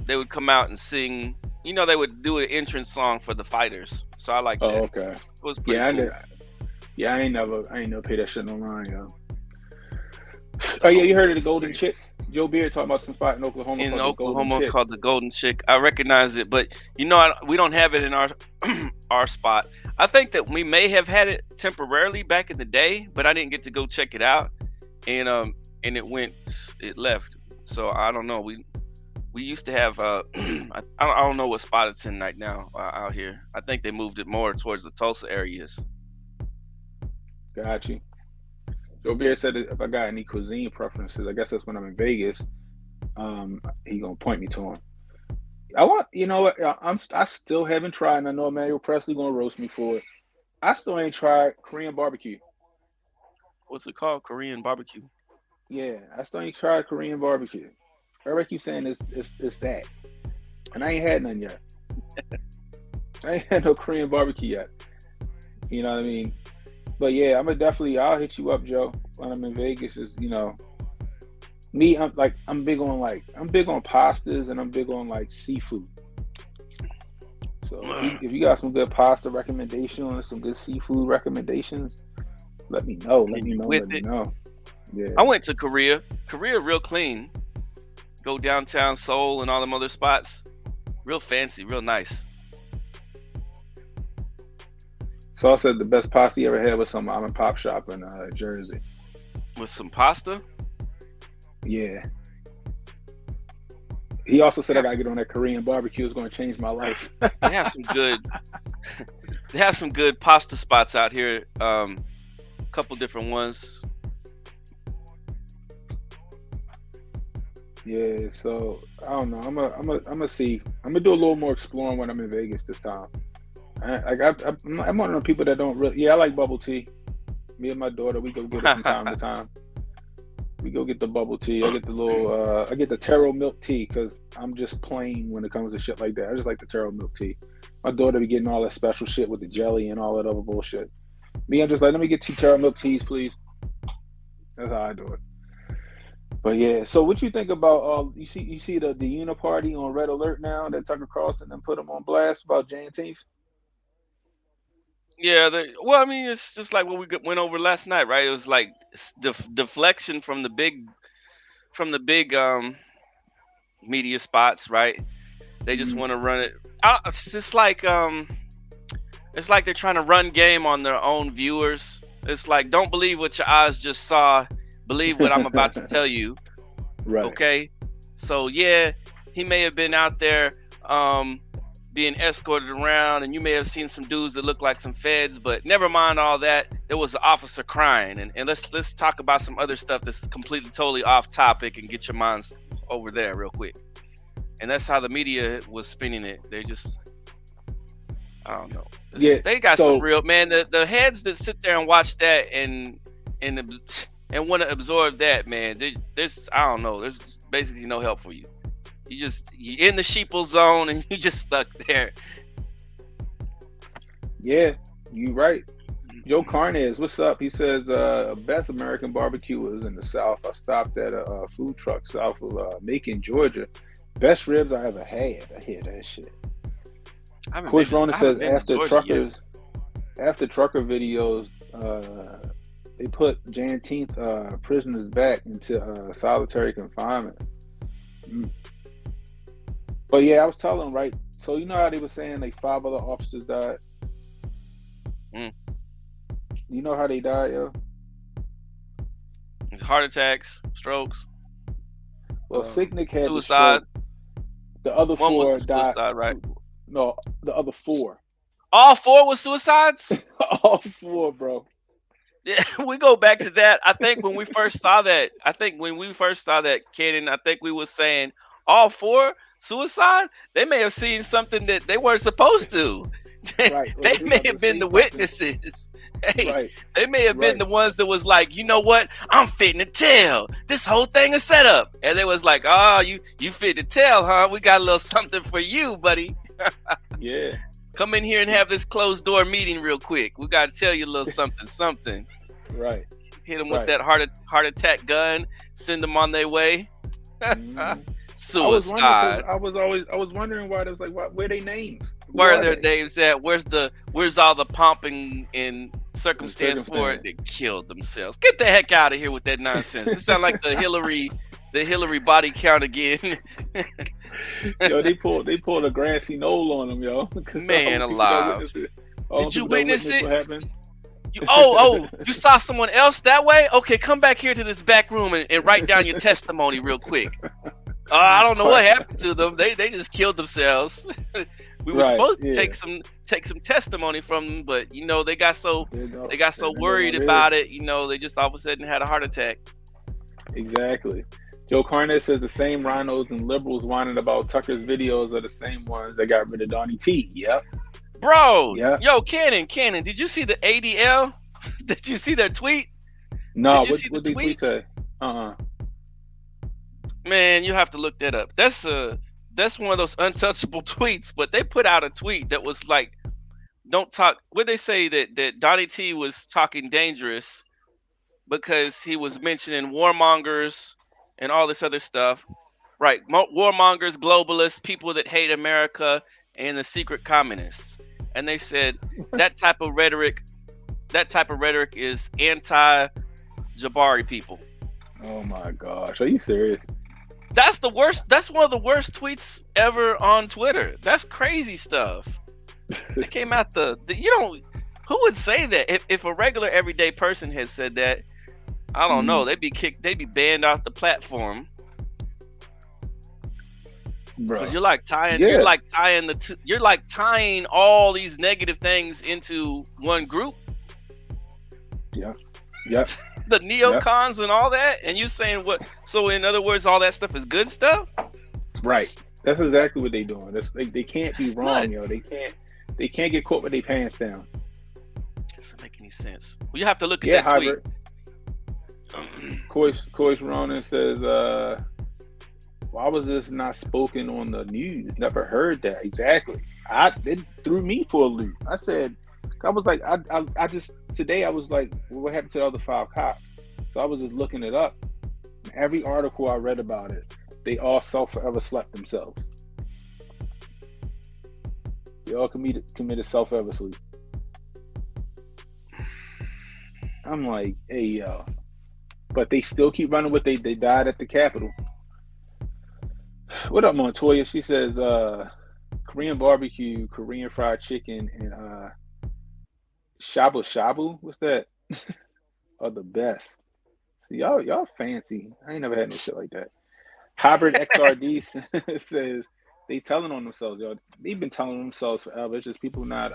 they would come out and sing. You know, they would do an entrance song for the fighters. So I like that. Oh, okay. It was pretty cool. I ain't never pay that shit online, yo. Oh yeah, you heard of the Golden Chick? Joe Beard talking about some spot in Oklahoma. Called the Golden Chick. I recognize it, but you know we don't have it in our spot. I think that we may have had it temporarily back in the day, but I didn't get to go check it out, and it left. So I don't know. We used to have I don't know what spot it's in right now out here. I think they moved it more towards the Tulsa areas. Got you. Joe Beard said that if I got any cuisine preferences, I guess that's when I'm in Vegas. He gonna point me to him. I still haven't tried, and I know Emmanuel Presley gonna roast me for it. I still ain't tried Korean barbecue. What's it called? Korean barbecue? Yeah, I still ain't tried Korean barbecue. Everybody keeps saying it's that, and I ain't had none yet. I ain't had no Korean barbecue yet. You know what I mean? But yeah, I'll hit you up, Joe, when I'm in Vegas. Is me, I'm big on pastas and I'm big on like seafood. So if you got some good pasta recommendations or some good seafood recommendations, let me know. Let me know. Yeah. I went to Korea. Korea real clean. Go downtown Seoul and all them other spots. Real fancy, real nice. So I said the best pasta you ever had was some mom and pop shop in Jersey. With some pasta? Yeah. He also said I Yeah, gotta get on that Korean barbecue. It's going to change my life. they have some good they have some good pasta spots out here. Couple different ones. Yeah, so I don't know. I'm gonna see. I'm gonna do a little more exploring when I'm in Vegas this time. I'm one of the people that don't really. Yeah, I like bubble tea. Me and my daughter, we go get it from time to time. We go get the bubble tea. I get the little. I get the taro milk tea because I'm just plain when it comes to shit like that. I just like the taro milk tea. My daughter be getting all that special shit with the jelly and all that other bullshit. Me, I'm just like, let me get 2 taro milk teas, please. That's how I do it. But yeah, so what you think about you see the Uniparty on Red Alert now that Tucker Carlson and put them on blast about Juneteenth? Yeah, well, I mean, it's just like what we went over last night, right? It was like it's deflection from the big media spots, right? They just Mm, want to run it. It's just like it's like they're trying to run game on their own viewers. It's like don't believe what your eyes just saw, believe what I'm about to tell you. right. Okay, so yeah, he may have been out there being escorted around, and you may have seen some dudes that look like some feds, but never mind all that. There was an officer crying, and let's talk about some other stuff that's completely totally off topic and get your minds over there real quick. And that's how the media was spinning it. They just I don't know. Yeah. They got some So real man. The heads that sit there and watch that and want to absorb that, man. There's I don't know. There's basically no help for you. You in the sheeple zone and you just stuck there. yeah, you right. Joe Carnes, what's up? He says, best American barbecue was in the South. I stopped at a food truck south of Macon, Georgia. Best ribs I ever had. I hear that shit. Coach Rona says after trucker videos, they put Juneteenth prisoners back into solitary confinement. Mm. But yeah, I was telling right. So you know how they were saying like 5 other officers died. Mm. You know how they died, yo? Heart attacks, strokes. Well, Sicknick had the suicide. stroke. The other One 4 was died. suicide, right? No, the other 4. All 4 was suicides? All 4, bro. Yeah, we go back to that. I think when we first saw that, Kenan, I think we were saying all 4 suicide. They may have seen something that they weren't supposed to. Right. They may have been the witnesses. Hey, Right. they may have been the ones that was like, you know what? I'm fitting to tell. This whole thing is set up. And they was like, oh, you fit to tell, huh? We got a little something for you, buddy. Yeah. Come in here and have this closed door meeting real quick. We got to tell you a little something. Right. Hit them with that heart attack gun. Send them on their way. Suicide. I was wondering why there was like, where they names? Where are their names at? Where's all the pomp and circumstance for it? They killed themselves. Get the heck out of here with that nonsense. It sound like the Hillary body count again. Yo, they pulled a Grassy Knoll on them, yo. Man alive. Did you witness it? What happened? You saw someone else that way? Okay, come back here to this back room and write down your testimony real quick. I don't know what happened to them. They just killed themselves. We were supposed to take some testimony from them, but they got so worried about it. They just all of a sudden had a heart attack. Exactly. Joe Carnes says the same rhinos and liberals whining about Tucker's videos are the same ones that got rid of Donnie T. Yep. Bro, yo, Cannon, did you see the ADL? Did you see their tweet? No, what did the tweet say? Man, you have to look that up. That's one of those untouchable tweets, but they put out a tweet that was like, don't talk. What they say that Donnie T was talking dangerous because he was mentioning warmongers and all this other stuff. Right. Warmongers, globalists, people that hate America, and the secret communists. And they said that type of rhetoric is anti-Jabari people. Oh my gosh. Are you serious? That's the worst. That's one of the worst tweets ever on Twitter. That's crazy stuff. It came out who would say that? If a regular everyday person had said that, I don't know. They'd be banned off the platform. Because bro. you're Yeah, like tying you're like tying all these negative things into one group, yeah, yep, the yep. neocons and all that, and you saying what? So in other words, all that stuff is good stuff. Right. That's exactly what they doing. They can't be That's wrong, nuts. yo. They can't get caught with their pants down. Doesn't make any sense. Well, you have to look at Yeah, that tweet. hybrid. Koish Ronan says, why was this not spoken on the news? Never heard that. Exactly. It threw me for a loop. I said, I was like, I just today I was like, well, what happened to the other 5 cops? So I was just looking it up. Every article I read about it, they all forever slept themselves. They all committed self-ever sleep. I'm like, hey yo, but they still keep running with they died at the Capitol. What up, Montoya? She says, Korean barbecue, Korean fried chicken, and shabu shabu. What's that? Are the best. See, y'all fancy. I ain't never had no shit like that. Hybrid XRD says they telling on themselves, yo. They've been telling themselves forever. It's just people not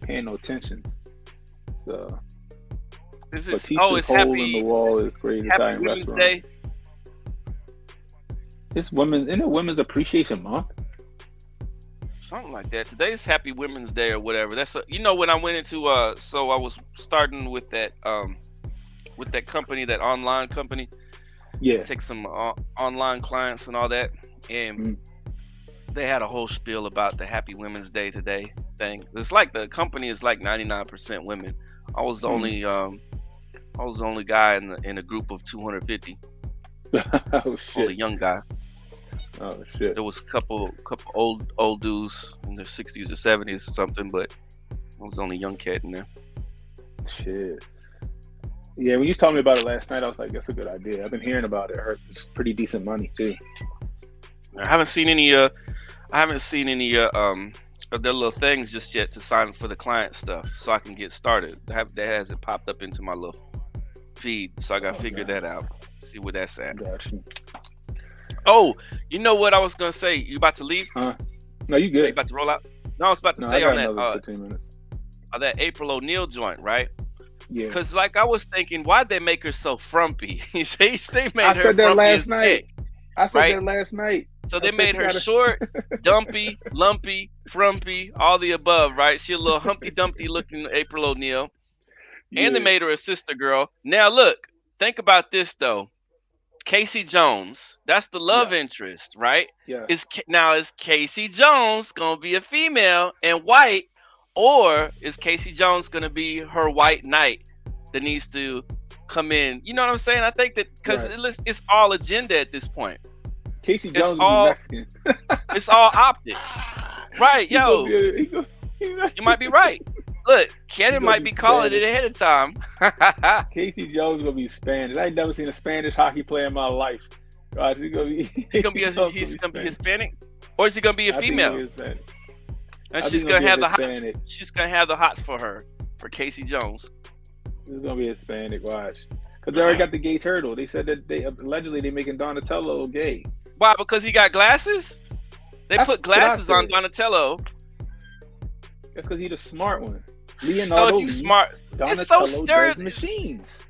paying no attention. So This is Batista's it's hole in the wall is great Happy Italian Women's restaurant. Day. It's isn't it Women's Appreciation Month? Something like that. Today's Happy Women's Day or whatever. That's when I went into so I was starting with that company, that online company. Yeah. Take some online clients and all that, and they had a whole spiel about the Happy Women's Day today thing. It's like the company is like 99% women. I was the only guy in a group of 250. Oh shit. Only young guy. Oh shit. There was a couple old dudes in their 60s or 70s or something, but I was the only young cat in there. Shit. Yeah, when you told me about it last night, I was like, that's a good idea. I've been hearing about it. I heard it's pretty decent money too. I haven't seen any of their little things just yet to sign for the client stuff, so I can get started. That hasn't popped up into my little feed, so I got to figure that out. See where that's at. Gotcha. Oh, you know what I was gonna say? You about to leave? No, you good. You about to roll out? No, I was about to say on that April O'Neil joint, right? Yeah. Because like I was thinking, why'd they make her so frumpy? they made I her said that frumpy last as night. heck, I said right? that last night. So they made her short, dumpy, lumpy, frumpy, all the above, right? She a little Humpty Dumpty looking April O'Neil. And they made her a sister girl. Now look, think about this though. Casey Jones, that's the love interest, right? Yeah. Is Casey Jones gonna be a female and white, or is Casey Jones gonna be her white knight that needs to come in? You know what I'm saying? I think that because it's all agenda at this point. Casey Jones is Mexican. It's all optics, right? Yo, you might be right. Look, Cannon might be calling it ahead of time. Casey Jones gonna be Spanish. I ain't never seen a Spanish hockey player in my life. Gosh, he's gonna be Hispanic, or is he gonna be a female? And she's gonna have the hots. She's gonna have the hots for Casey Jones. This is gonna be Hispanic. Watch, because they already got the gay turtle. They said that they allegedly making Donatello gay. Why? Because he got glasses. They put glasses on Donatello. That's because he's the smart one. Leonardo, so if you smart, Donatello it's so stereotypical. Machines.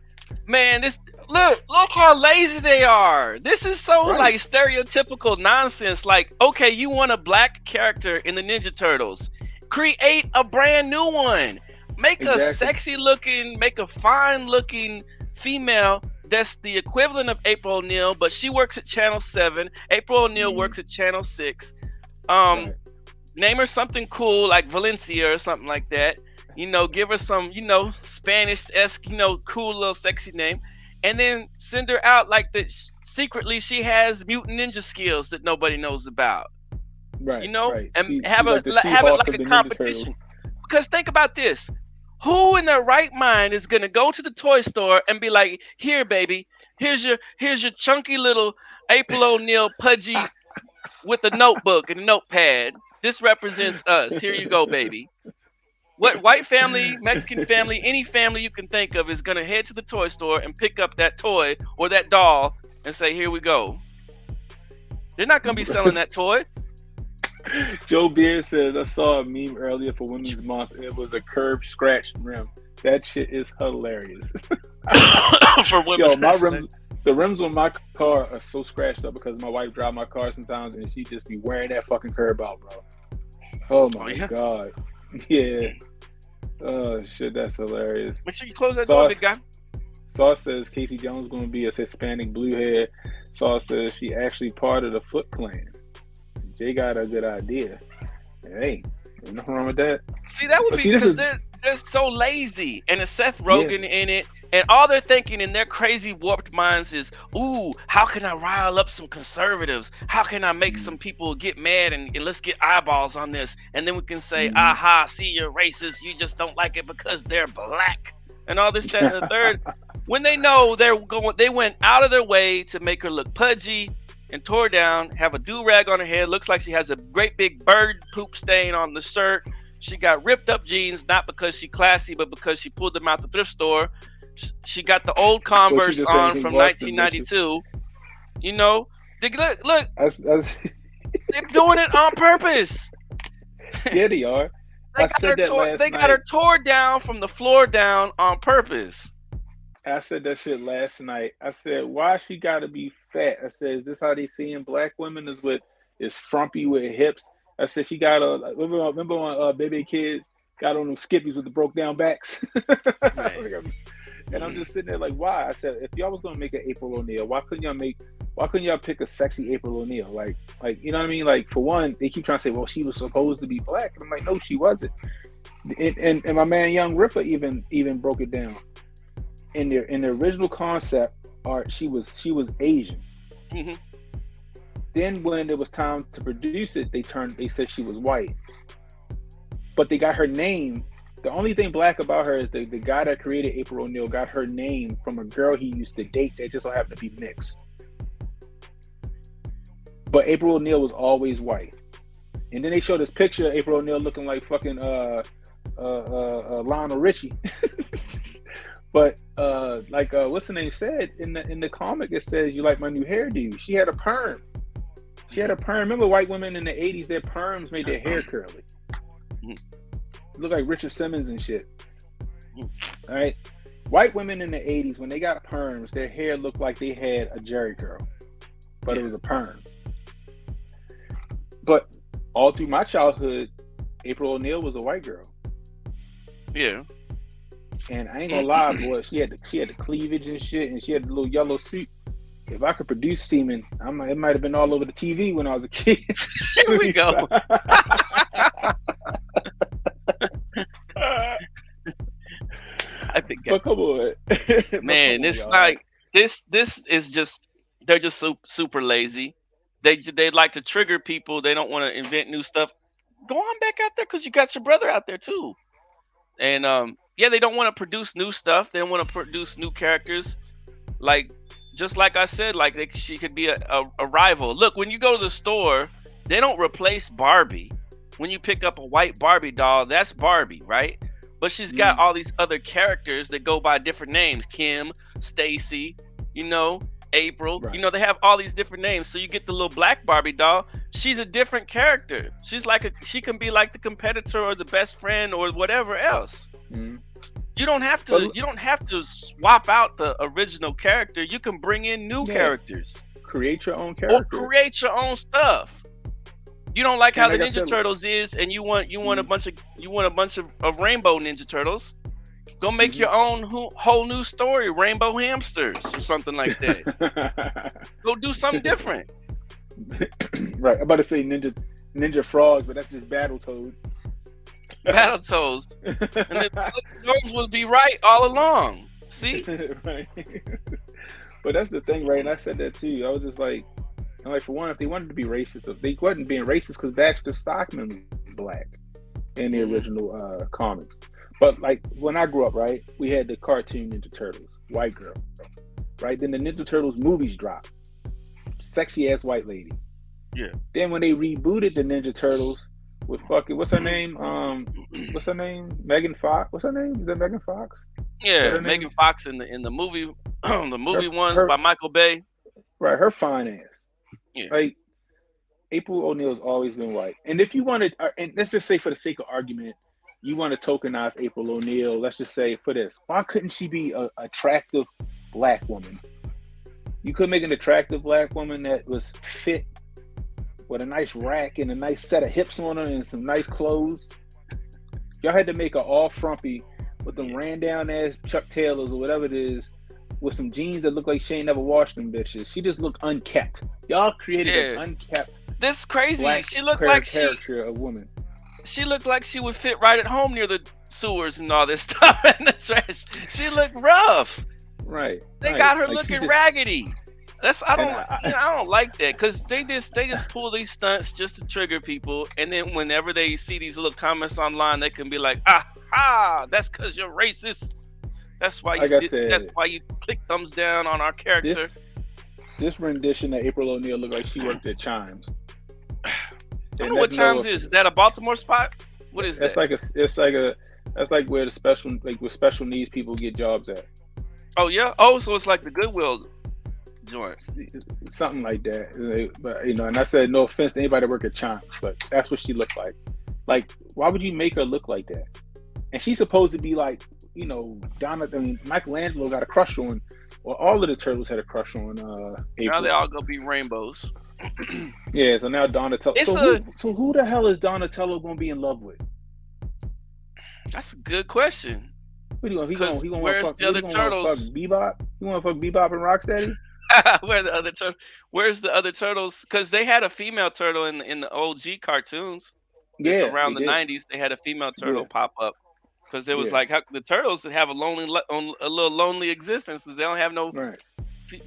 Man, this look how lazy they are. This is so like stereotypical nonsense. Like, okay, you want a black character in the Ninja Turtles? Create a brand new one. Make a sexy looking, make a fine looking female that's the equivalent of April O'Neil, but she works at Channel 7. April O'Neil works at Channel 6. Name her something cool like Valencia or something like that. Give her some, Spanish-esque, cool little sexy name. And then send her out like that. Secretly, she has mutant ninja skills that nobody knows about. Right. And have it like a competition. Because think about this. Who in their right mind is gonna go to the toy store and be like, "Here, baby, here's your chunky little April O'Neil pudgy with a notebook and a notepad. This represents us. Here you go, baby." What white family, Mexican family, any family you can think of is gonna head to the toy store and pick up that toy or that doll and say, "Here we go." They're not gonna be selling that toy. Joe Beard says, I saw a meme earlier for Women's Month. It was a curved, scratched rim. That shit is hilarious. For Yo, women. my rims, the rims on my car are so scratched up because my wife drives my car sometimes and she just be wearing that fucking curb out, bro. Oh my God. Yeah. Oh shit, that's hilarious. Make sure you close that door, big guy. Sauce says Casey Jones going to be a Hispanic blue hair. Sauce says she actually part of the Foot Clan. Jay got a good idea. Hey, ain't nothing wrong with that. See, that would be because they're so lazy, and it's Seth Rogen in it, and all they're thinking in their crazy warped minds is, ooh, how can I rile up some conservatives? How can I make some people get mad and let's get eyeballs on this, and then we can say, aha, see, you're racist, you just don't like it because they're black, and all this, that, and the third. When they know they went out of their way to make her look pudgy and tore down, have a do-rag on her head, looks like she has a great big bird poop stain on the shirt. She got ripped up jeans, not because she classy, but because she pulled them out the thrift store. She got the old Converse on from 1992. You know, look, they're doing it on purpose. Yeah, they are. They got her tore down from the floor down on purpose. I said that shit last night. I said, why she gotta be fat? I said, is this how they seeing black women is frumpy with hips? I said she got remember when Baby Kids got on them skippies with the broke down backs? And I'm just sitting there like, why? I said, if y'all was gonna make an April O'Neil, why couldn't y'all pick a sexy April O'Neil? Like you know what I mean? Like, for one, they keep trying to say, well, she was supposed to be black. And I'm like, no, she wasn't. And my man Young Ripper even broke it down. In the original concept art, she was Asian. Mm-hmm. Then when it was time to produce it, they said she was white. But they got her name. The only thing black about her is the guy that created April O'Neil got her name from a girl he used to date that just so happened to be mixed. But April O'Neil was always white. And then they showed this picture of April O'Neil looking like fucking Lionel Richie. But what's the name said in the comic, it says, you like my new hairdo. She had a perm. Remember white women in the 80s, their perms made their hair curly. Look like Richard Simmons and shit. All right. White women in the 80s, when they got perms, their hair looked like they had a Jerry curl. But it was a perm. But all through my childhood, April O'Neil was a white girl. Yeah. And I ain't gonna lie, boy, she had the cleavage and shit, and she had the little yellow suit. If I could produce semen, it might have been all over the TV when I was a kid. Here we go. I think. But come on, man. It's like this is just, they're just super lazy. They like to trigger people. They don't want to invent new stuff. Go on back out there, because you got your brother out there too. And they don't want to produce new stuff. They don't want to produce new characters. Like, just like I said, like she could be a rival. Look, when you go to the store, they don't replace Barbie. When you pick up a white Barbie doll, that's Barbie, right? But she's got all these other characters that go by different names. Kim, Stacy, April. Right. They have all these different names. So you get the little black Barbie doll. She's a different character. She can be like the competitor or the best friend or whatever else. Mm-hmm. You don't have to swap out the original character. You can bring in new characters. Create your own character. Or create your own stuff. You don't like how the Ninja Turtles is, and you want a bunch of rainbow Ninja Turtles. Go make your own whole new story, Rainbow Hamsters or something like that. Go do something different. Right, I'm about to say ninja frogs, but that's just Battletoads. Battletoads. And those would be right all along. See? Right. But that's the thing, right? And I said that too. I was just like, for one, if they wanted to be racist, if they wasn't being racist because Baxter Stockman was black in the original comics. But like when I grew up, right, we had the cartoon Ninja Turtles, white girl, right? Then the Ninja Turtles movies dropped, sexy ass white lady. Yeah. Then when they rebooted the Ninja Turtles with fucking what's her name? Megan Fox. What's her name? Is that Megan Fox? Yeah, Megan Fox in the movie, the movie ones by Michael Bay. Right, her fine ass. Yeah. Like April O'Neil's always been white. And if you want to, and let's just say for the sake of argument, you want to tokenize April O'Neil. Let's just say for this, why couldn't she be a attractive black woman? You could make an attractive black woman that was fit with a nice rack and a nice set of hips on her and some nice clothes. Y'all had to make her all frumpy with them ran down ass Chuck Taylors or whatever it is, with some jeans that look like she ain't never washed them bitches. She just looked unkept. Y'all created an unkept. This crazy. Black She looked like character of woman. She looked like she would fit right at home near the sewers and all this stuff and the trash. She looked rough. Right. They got her looking raggedy. I don't like that, because they just pull these stunts just to trigger people, and then whenever they see these little comments online, they can be like, that's because you're racist. That's why that's why you click thumbs down on our character. This rendition of April O'Neil looked like she worked at Chimes. I don't know what Chimes is. Is that a Baltimore spot? What is that? That's like where with special needs people get jobs at. Oh yeah. Oh, so it's like the Goodwill joints. Something like that. But and I said no offense to anybody that work at Chimes, but that's what she looked like. Like, why would you make her look like that? And she's supposed to be like, Michelangelo got a crush on, or all of the turtles had a crush on April. Now they all gonna be rainbows. Yeah, so now Donatello. So who the hell is Donatello gonna be in love with? That's a good question. What are you going? He gonna where's the other turtles? Fuck Bebop? You want to fuck Bebop and Rocksteady? Where's the other turtles? Because they had a female turtle in the OG cartoons. Yeah, around the 90s, they had a female turtle pop up, because it was like the turtles that have a little lonely existence, because they don't have no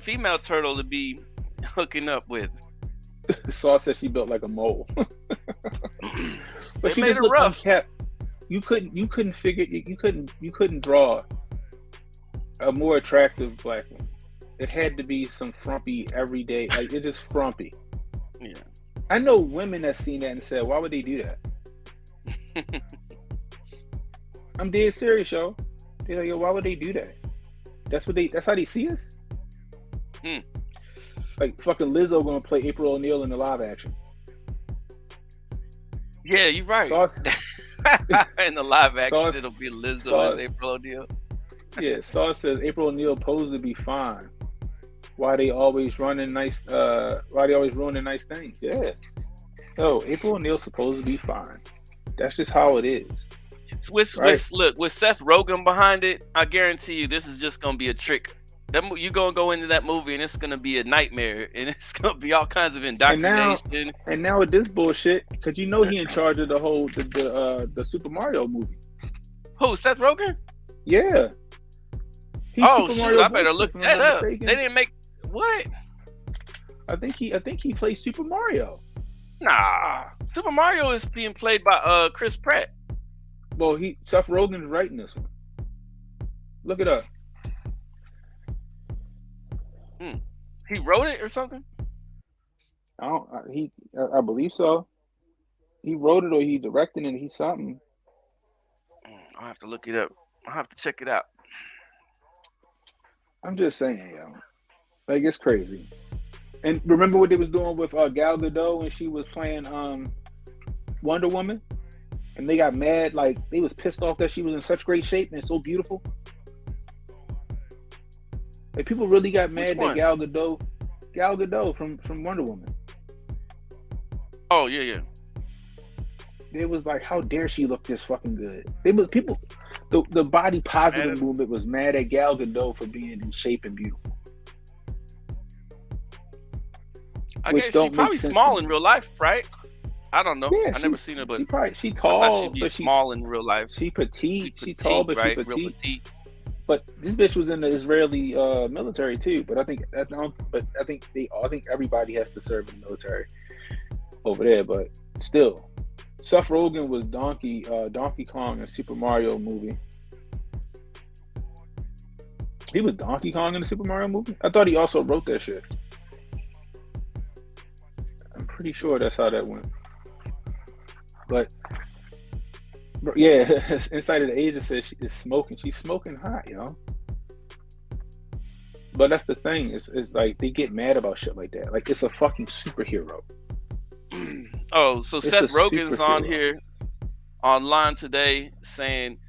female turtle to be hooking up with. Saw said she built like a mole, but she made just her looked rough. unkept. You couldn't draw a more attractive black woman. It had to be some frumpy everyday, like it's just frumpy. Yeah. I know women that seen that and said, why would they do that? I'm dead serious, yo. They're like, yo, why would they do that? That's how they see us? Like fucking Lizzo gonna play April O'Neil in the live action. Yeah, you're right. In the live action, it'll be Lizzo and April O'Neil. Yeah, Sauce says April O'Neil posed to be fine. Why they always ruining nice things? Yeah. No, April O'Neil's supposed to be fine. That's just how it is. With Seth Rogen behind it, I guarantee you this is just gonna be a trick. You're gonna go into that movie and it's gonna be a nightmare, and it's gonna be all kinds of indoctrination. And now with this bullshit, because he in charge of the whole the Super Mario movie. Who? Seth Rogen? Yeah. I better look that up. They didn't make what? I think he plays Super Mario. Nah, Super Mario is being played by Chris Pratt. Well, Seth Rogen's writing this one. Look it up. He wrote it or something? I believe so. He wrote it or he directed it. He's something. I'll have to look it up. I'll have to check it out. I'm just saying, yo. Like, it's crazy. And remember what they was doing with Gal Gadot when she was playing Wonder Woman? And they got mad, like, they was pissed off that she was in such great shape and so beautiful. Like, people really got mad that Gal Gadot from Wonder Woman. Oh, yeah. It was like, how dare she look this fucking good? The body positive movement was mad at Gal Gadot for being in shape and beautiful. I guess she's probably small in real life, right? I don't know. Yeah, I never seen her, but she tall, but she's small in real life. She petite. She tall, but right? she petite. Real petite. But this bitch was in the Israeli military too. But I think everybody has to serve in the military over there. But still, Seth Rogen was Donkey Kong in Super Mario movie. He was Donkey Kong in the Super Mario movie? I thought he also wrote that shit. I'm pretty sure that's how that went. But yeah, Inside of the Asia says she is smoking. She's smoking hot, yo. But that's the thing. It's like they get mad about shit like that. Like, it's a fucking superhero. Oh, so It's a Seth Rogen's on superhero. here online today saying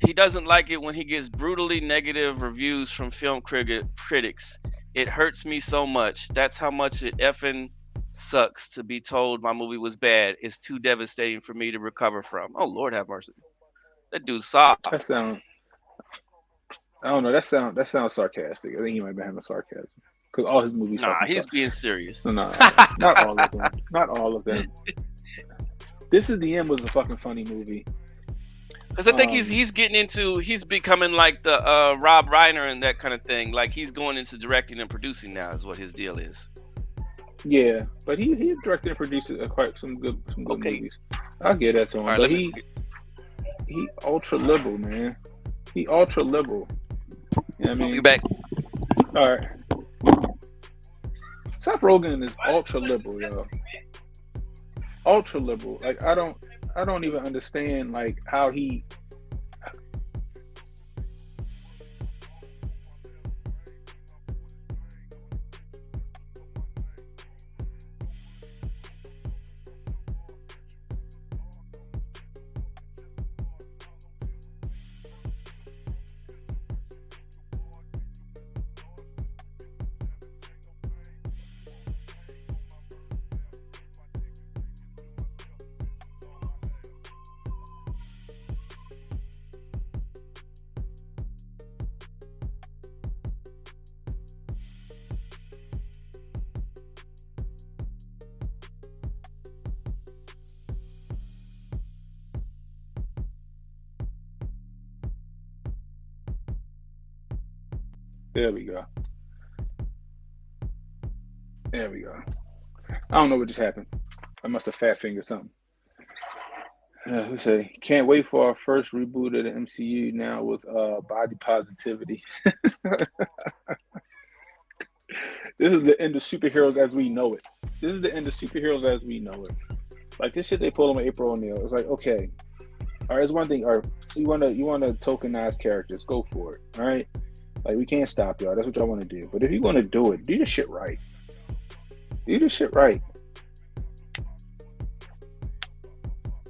he doesn't like it when he gets brutally negative reviews from critics. It hurts me so much. That's how much it effing sucks to be told my movie was bad. It's too devastating for me to recover from. Oh Lord have mercy. That dude's soft. That sound I don't know. That sounds sarcastic. I think he might be having sarcasm because all his movies Nah, fucking he's suck. being serious. No, no, not all of them. Not all of them. This Is the End was a fucking funny movie. Because I think he's becoming like the Rob Reiner and that kind of thing. Like he's going into directing and producing now is what his deal is. Yeah, but he directed and produced quite some good Okay. movies. I'll give that to him. All right, But let me he ultra liberal, man. He ultra liberal. You know what I you mean? back. All right. Seth Rogen is ultra liberal, yo. Ultra liberal. Like I don't even understand like how he. There we go. There we go. I don't know what just happened. I must have fat fingered something. Let's say can't wait for our first reboot of the MCU now with body positivity. This is the end of superheroes as we know it. This is the end of superheroes as we know it. Like this shit they pulled on April O'Neil. It's like okay, all right. It's one thing. All right, you wanna tokenize characters, go for it. All right. Like we can't stop y'all. That's what y'all want to do. But if you want to do it, do your shit right. Do your shit right.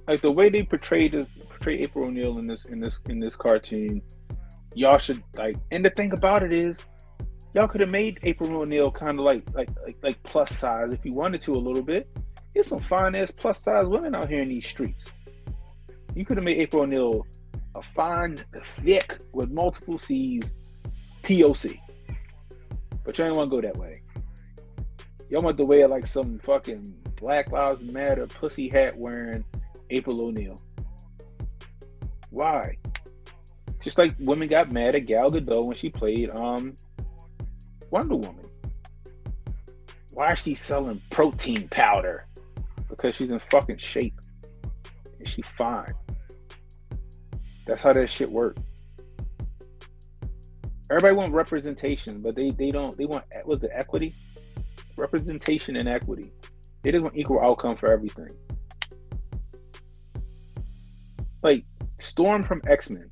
Like the way they portray April O'Neil in this cartoon, y'all should like. And the thing about it is, y'all could have made April O'Neil kind of like plus size if you wanted to a little bit. There's some fine ass plus size women out here in these streets. You could have made April O'Neil a fine, thick with multiple C's, POC. But you ain't want to go that way. Y'all want to wear like some fucking Black Lives Matter pussy hat wearing April O'Neil. Why? Just like women got mad at Gal Gadot when she played Wonder Woman. Why is she selling protein powder? Because she's in fucking shape. And she's fine. That's how that shit works. Everybody want representation, but they don't. They want, what's it, equity? Representation and equity. They just want equal outcome for everything. Like Storm from X-Men.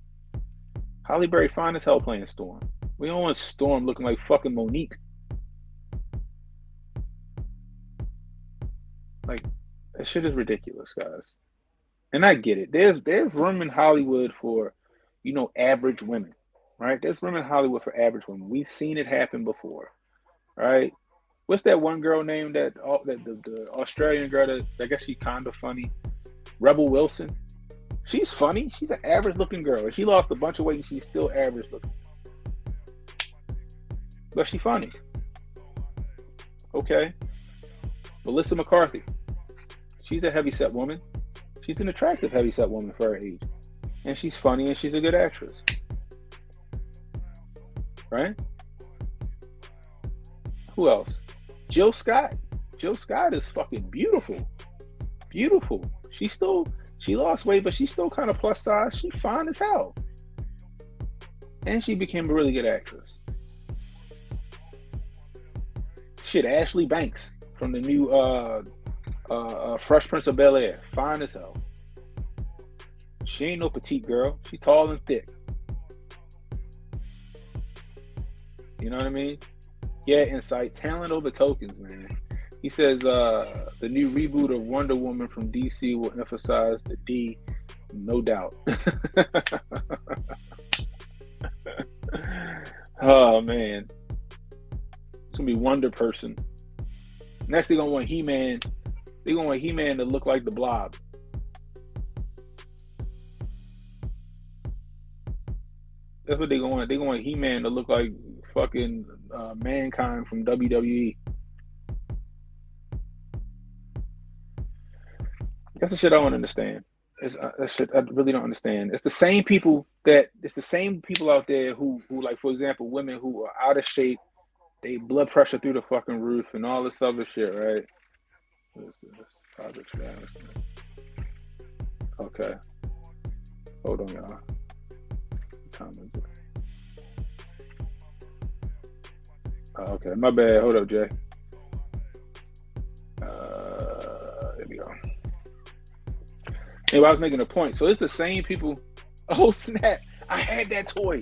Halle Berry fine as hell playing Storm. We don't want Storm looking like fucking Monique. Like that shit is ridiculous, guys. And I get it. There's room in Hollywood for, average women, right? There's room in Hollywood for average women. We've seen it happen before, right? What's that one girl name the Australian girl that I guess she's kind of funny? Rebel Wilson. She's funny. She's an average looking girl. She lost a bunch of weight and she's still average looking. But she's funny. Okay. Melissa McCarthy. She's a heavyset woman. She's an attractive heavyset woman for her age. And she's funny and she's a good actress. Right? Who else? Jill Scott. Jill Scott is fucking beautiful. Beautiful. She lost weight, but she's still kind of plus size. She's fine as hell. And she became a really good actress. Shit, Ashley Banks from the new Fresh Prince of Bel-Air. Fine as hell. She ain't no petite girl. She tall and thick. You know what I mean? Yeah, insight. Talent over tokens, man. He says the new reboot of Wonder Woman from DC will emphasize the D, no doubt. Oh man, it's gonna be Wonder Person. Next, they're gonna want He-Man. They're gonna want He-Man to look like the Blob. That's what they're going. They're going He-Man to look like fucking Mankind from WWE. That's the shit I don't understand. That shit I really don't understand. It's the same people out there who like, for example, women who are out of shape, they blood pressure through the fucking roof and all this other shit, right? Okay. Hold on, y'all. What time is it? Okay, my bad. Hold up, Jay. There we go. Anyway, I was making a point. So it's the same people. Oh snap! I had that toy.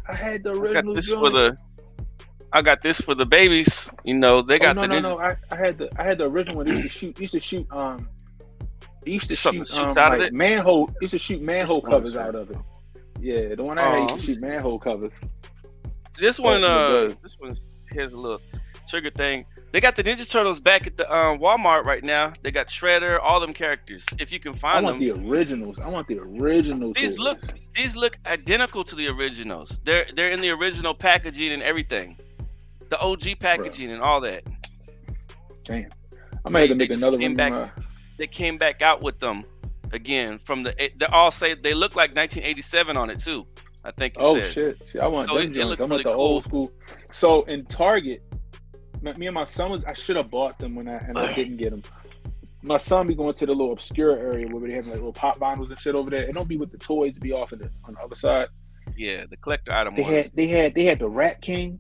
I had the original joint. I got this for the babies. You know, they got no. I had the original one. They used to shoot like manhole. Used to shoot manhole covers out of it. Yeah, the one I had used to shoot manhole covers. This one here's a little trigger thing. They got the Ninja Turtles back at the Walmart right now. They got Shredder, all them characters. If you can find them. I want the originals. These look identical to the originals. They're in the original packaging and everything. The OG packaging and all that. Damn. I might have to make another one. They came back out with them again from they all say they look like 1987 on it too. I think. Shit! I want them joints. I want the old school. So in Target, me and my son I should have bought them I didn't get them. My son be going to the little obscure area where they have like little pop vinyls and shit over there. It don't be with the toys. Be off on the other side. Yeah, the collector item. They had the Rat King.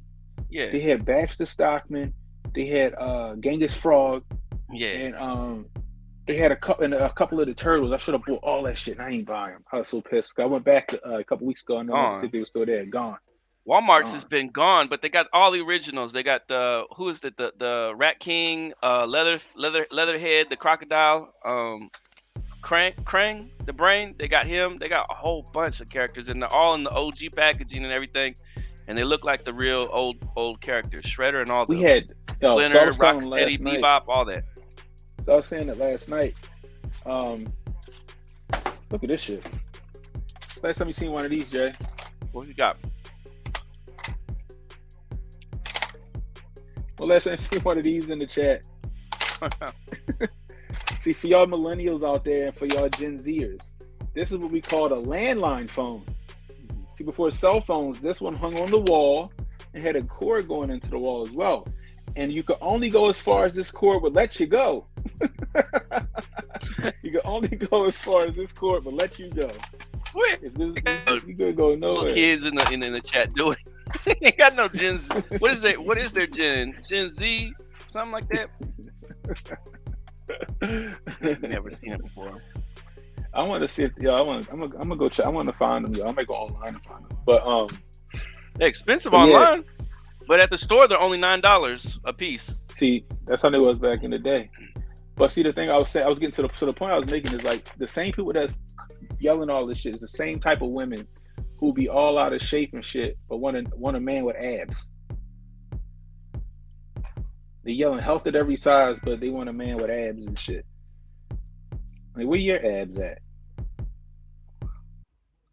Yeah. They had Baxter Stockman. They had Genghis Frog. Yeah. And they had a couple of the turtles. I should have bought all that shit and I ain't buying them. I was so pissed. I went back a couple weeks ago and they were still there, gone. Walmart's has been gone, but they got all the originals. They got the Rat King, Leatherhead, the Crocodile, Krang, the Brain. They got him. They got a whole bunch of characters, and they're all in the OG packaging and everything. And they look like the real old characters, Shredder and all. We had Splinter, Rocksteady, Bebop, all that. So I was saying that last night. Look at this shit. Last time you seen one of these, Jay? What you got? Well, last time you seen one of these in the chat. See, for y'all millennials out there and for y'all Gen Zers, this is what we call a landline phone. See, before cell phones, this one hung on the wall and had a cord going into the wall as well. And you could only go as far as this cord would let you go. You could only go as far as this cord would let you go. You could go nowhere. Little kids in the chat doing. Ain't got no Gen Z. What is their Gen? Gen Z? Something like that. Never seen it before. I want to see if I'm gonna go check. I want to find them. I might go online and find them. But they're expensive online. But at the store, they're only $9 a piece. See, that's how they was back in the day. But see, the thing I was getting to the point I was making is like the same people that's yelling all this shit is the same type of women who be all out of shape and shit, but want a man with abs. They yelling health at every size, but they want a man with abs and shit. Like, where your abs at?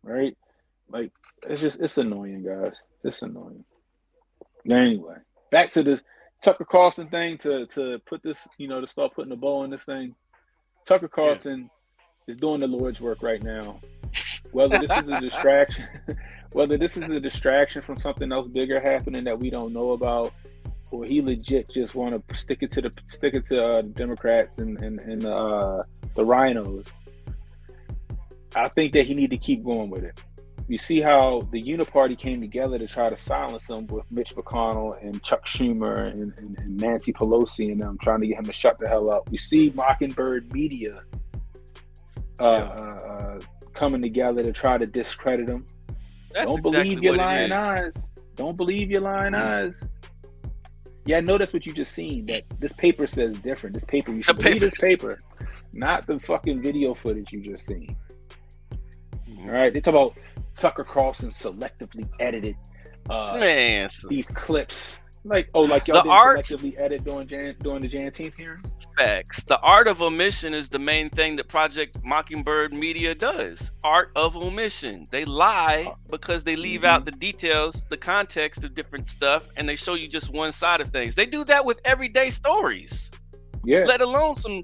Right? Like, it's annoying, guys. It's annoying. Anyway, back to the Tucker Carlson thing to put this, to start putting a bow on this thing. Tucker Carlson is doing the Lord's work right now. Whether this is a distraction, from something else bigger happening that we don't know about, or he legit just want to stick it to Democrats and the rhinos. I think that he need to keep going with it. You see how the Uniparty came together to try to silence him with Mitch McConnell and Chuck Schumer and Nancy Pelosi and them trying to get him to shut the hell up. We see Mockingbird Media coming together to try to discredit him. Don't believe your lying eyes. Don't believe your lying eyes. Yeah, I know that's what you just seen. That this paper says different. This paper, you The should believe paper. this paper, not the fucking video footage you just seen. Mhm. All right, they talk about Tucker Carlson selectively edited Man, these clips. Like, oh, like y'all the didn't art selectively edit during the Juneteenth hearings? facts. The art of omission is the main thing that Project Mockingbird Media does. Art of omission. They lie because they leave out the details, the context of different stuff, and they show you just one side of things. They do that with everyday stories, Yeah, let alone some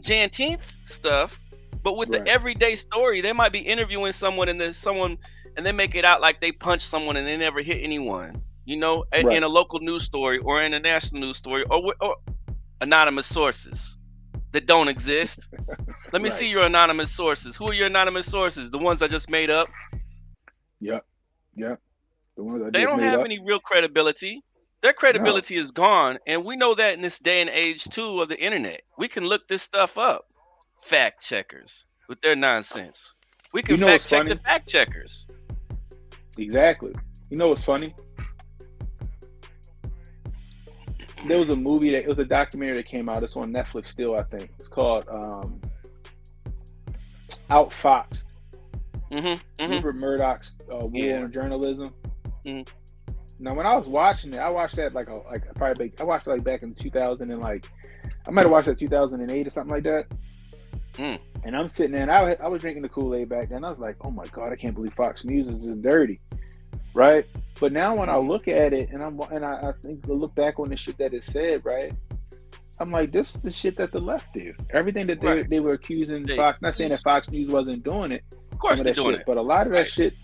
Juneteenth stuff. But with the right, everyday story, they might be interviewing someone and then someone and they make it out like they punched someone and they never hit anyone. You know, in right. a local news story or in a national news story or anonymous sources that don't exist. Let me see Right. your anonymous sources. Who are your anonymous sources? The ones I just made up? Yep. Yep. The ones I They just don't made have up. any real credibility. Their No. credibility is gone, and we know that in this day and age too of the internet. We can look this stuff up. Fact checkers with their nonsense. We can You know what's fact check the funny? fact checkers. Exactly. You know what's funny? There was a movie it was a documentary that came out. It's on Netflix still, I think. It's called Outfoxed. Mm-hmm. Mm-hmm. Rupert Murdoch's war Yeah. on journalism. Mm. Now, when I was watching it, I watched that I watched it like back in 2000 and like I might have watched it 2008 or something like that. Mm. And I'm sitting there, and I was drinking the Kool-Aid back then. I was like, oh my God, I can't believe Fox News is just dirty, right? But now when I look at it, and I think I look back on the shit that it said, right? I'm like, this is the shit that the left did. Everything that Right. they were accusing They- Fox, not saying that Fox News wasn't doing it, Of course some they're of that doing shit, it. but a lot of that Right. shit,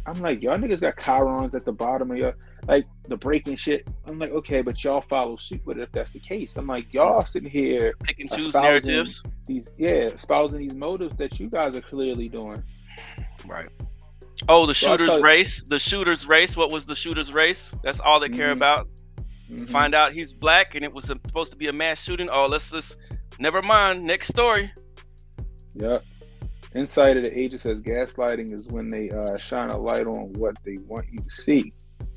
I'm like, y'all niggas got chyrons at the bottom of your, like the breaking shit. I'm like, okay, but y'all follow suit with it if that's the case. I'm like, y'all sitting here Pick and choose espousing narratives. espousing these motives that you guys are clearly doing. Right. Oh, the So I'll shooter's tell you- race. The shooter's race. What was the shooter's race? That's all they care Mhm. about. Mhm. Find out he's black and it was supposed to be a mass shooting. Oh, let's just never mind. Next story. Yep. Inside of the Agent says gaslighting is when they shine a light on what they want you to see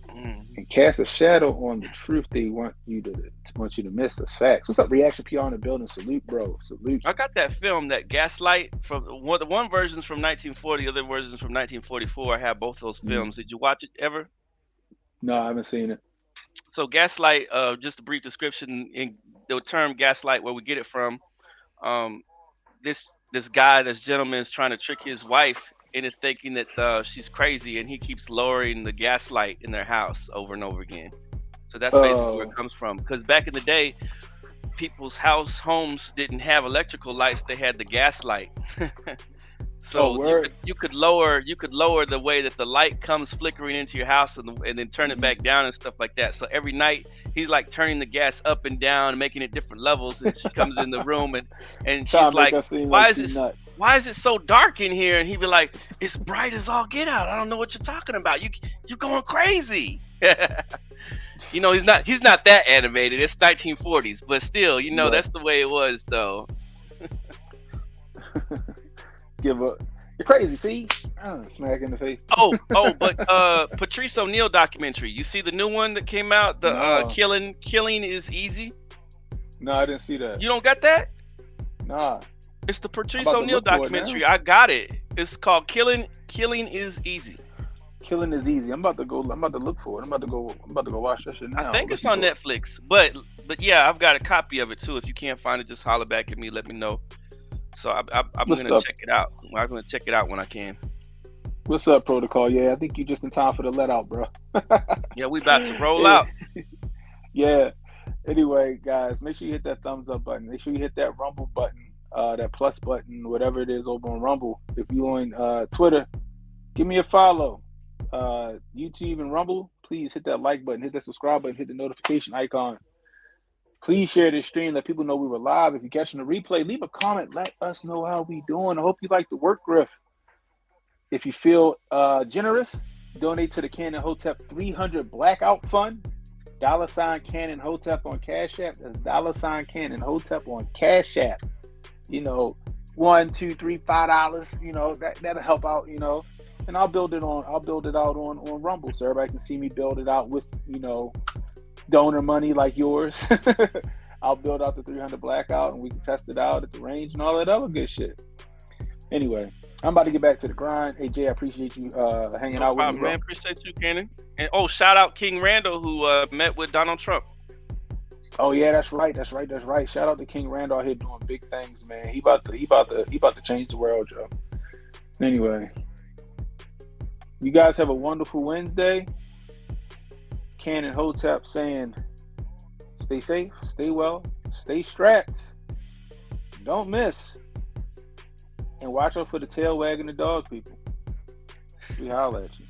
and cast a shadow on the truth they want you to miss. That's facts. What's up, Reaction PR in the building? Salute, bro. Salute. I got that film, that Gaslight, from the one version's from 1940, the other version's from 1944. I have both those films. Did you watch it ever? No, I haven't seen it. So Gaslight, just a brief description in the term gaslight, where we get it from. This guy, this gentleman, is trying to trick his wife into thinking that she's crazy, and he keeps lowering the gaslight in their house over and over again. So that's basically where it comes from. Because back in the day, people's homes didn't have electrical lights; they had the gas light. So you could lower the way that the light comes flickering into your house and then turn it back down and stuff like that. So every night he's like turning the gas up and down and making it different levels. And she comes in the room and she's like, why is it so dark in here? And he'd be like, it's bright as all get out. I don't know what you're talking about. You're going crazy. You know, he's not that animated. It's 1940s, but still, you know, that's the way it was though. Give up. You're crazy, see? Smack in the face. But Patrice O'Neal documentary. You see the new one that came out? The Killing is Easy? No, I didn't see that. You don't got that? Nah. It's the Patrice O'Neal documentary. I got it. It's called Killing is Easy. Killing is Easy. I'm about to look for it. I'm about to go watch that shit now. I think it's on Netflix. But yeah, I've got a copy of it too. If you can't find it, just holler back at me, let me know. So I'm gonna check it out. I'm gonna check it out when I can. What's up, Protocol? Yeah, I think you just in time for the let out, bro. Yeah, we about to roll out. Yeah. Anyway, guys, make sure you hit that thumbs up button. Make sure you hit that Rumble button, that plus button, whatever it is over on Rumble. If you on Twitter, give me a follow. YouTube and Rumble, please hit that like button, hit that subscribe button, hit the notification icon. Please share this stream. Let people know we were live. If you're catching the replay, leave a comment. Let us know how we doing. I hope you like the work, Griff. If you feel generous, donate to the Cannon Hotep 300 Blackout Fund. $ Cannon Hotep on Cash App. That's $ Cannon Hotep on Cash App. You know, $1, $2, $3, $5. You know, that'll help out. You know, and I'll build it out on Rumble so everybody can see me build it out with donor money like yours. I'll build out the 300 blackout and we can test it out at the range and all that other good shit. Anyway, I'm about to get back to the grind. Hey, Jay, I appreciate you hanging out with me, bro. Man, appreciate you, Cannon. And shout out King Randall who met with Donald Trump. Oh yeah, that's right. Shout out to King Randall here doing big things, man. He about to change the world, Joe. Anyway, you guys have a wonderful Wednesday. Cannon Hotep saying, stay safe, stay well, stay strapped, don't miss, and watch out for the tail wagging the dog, people. We holler at you.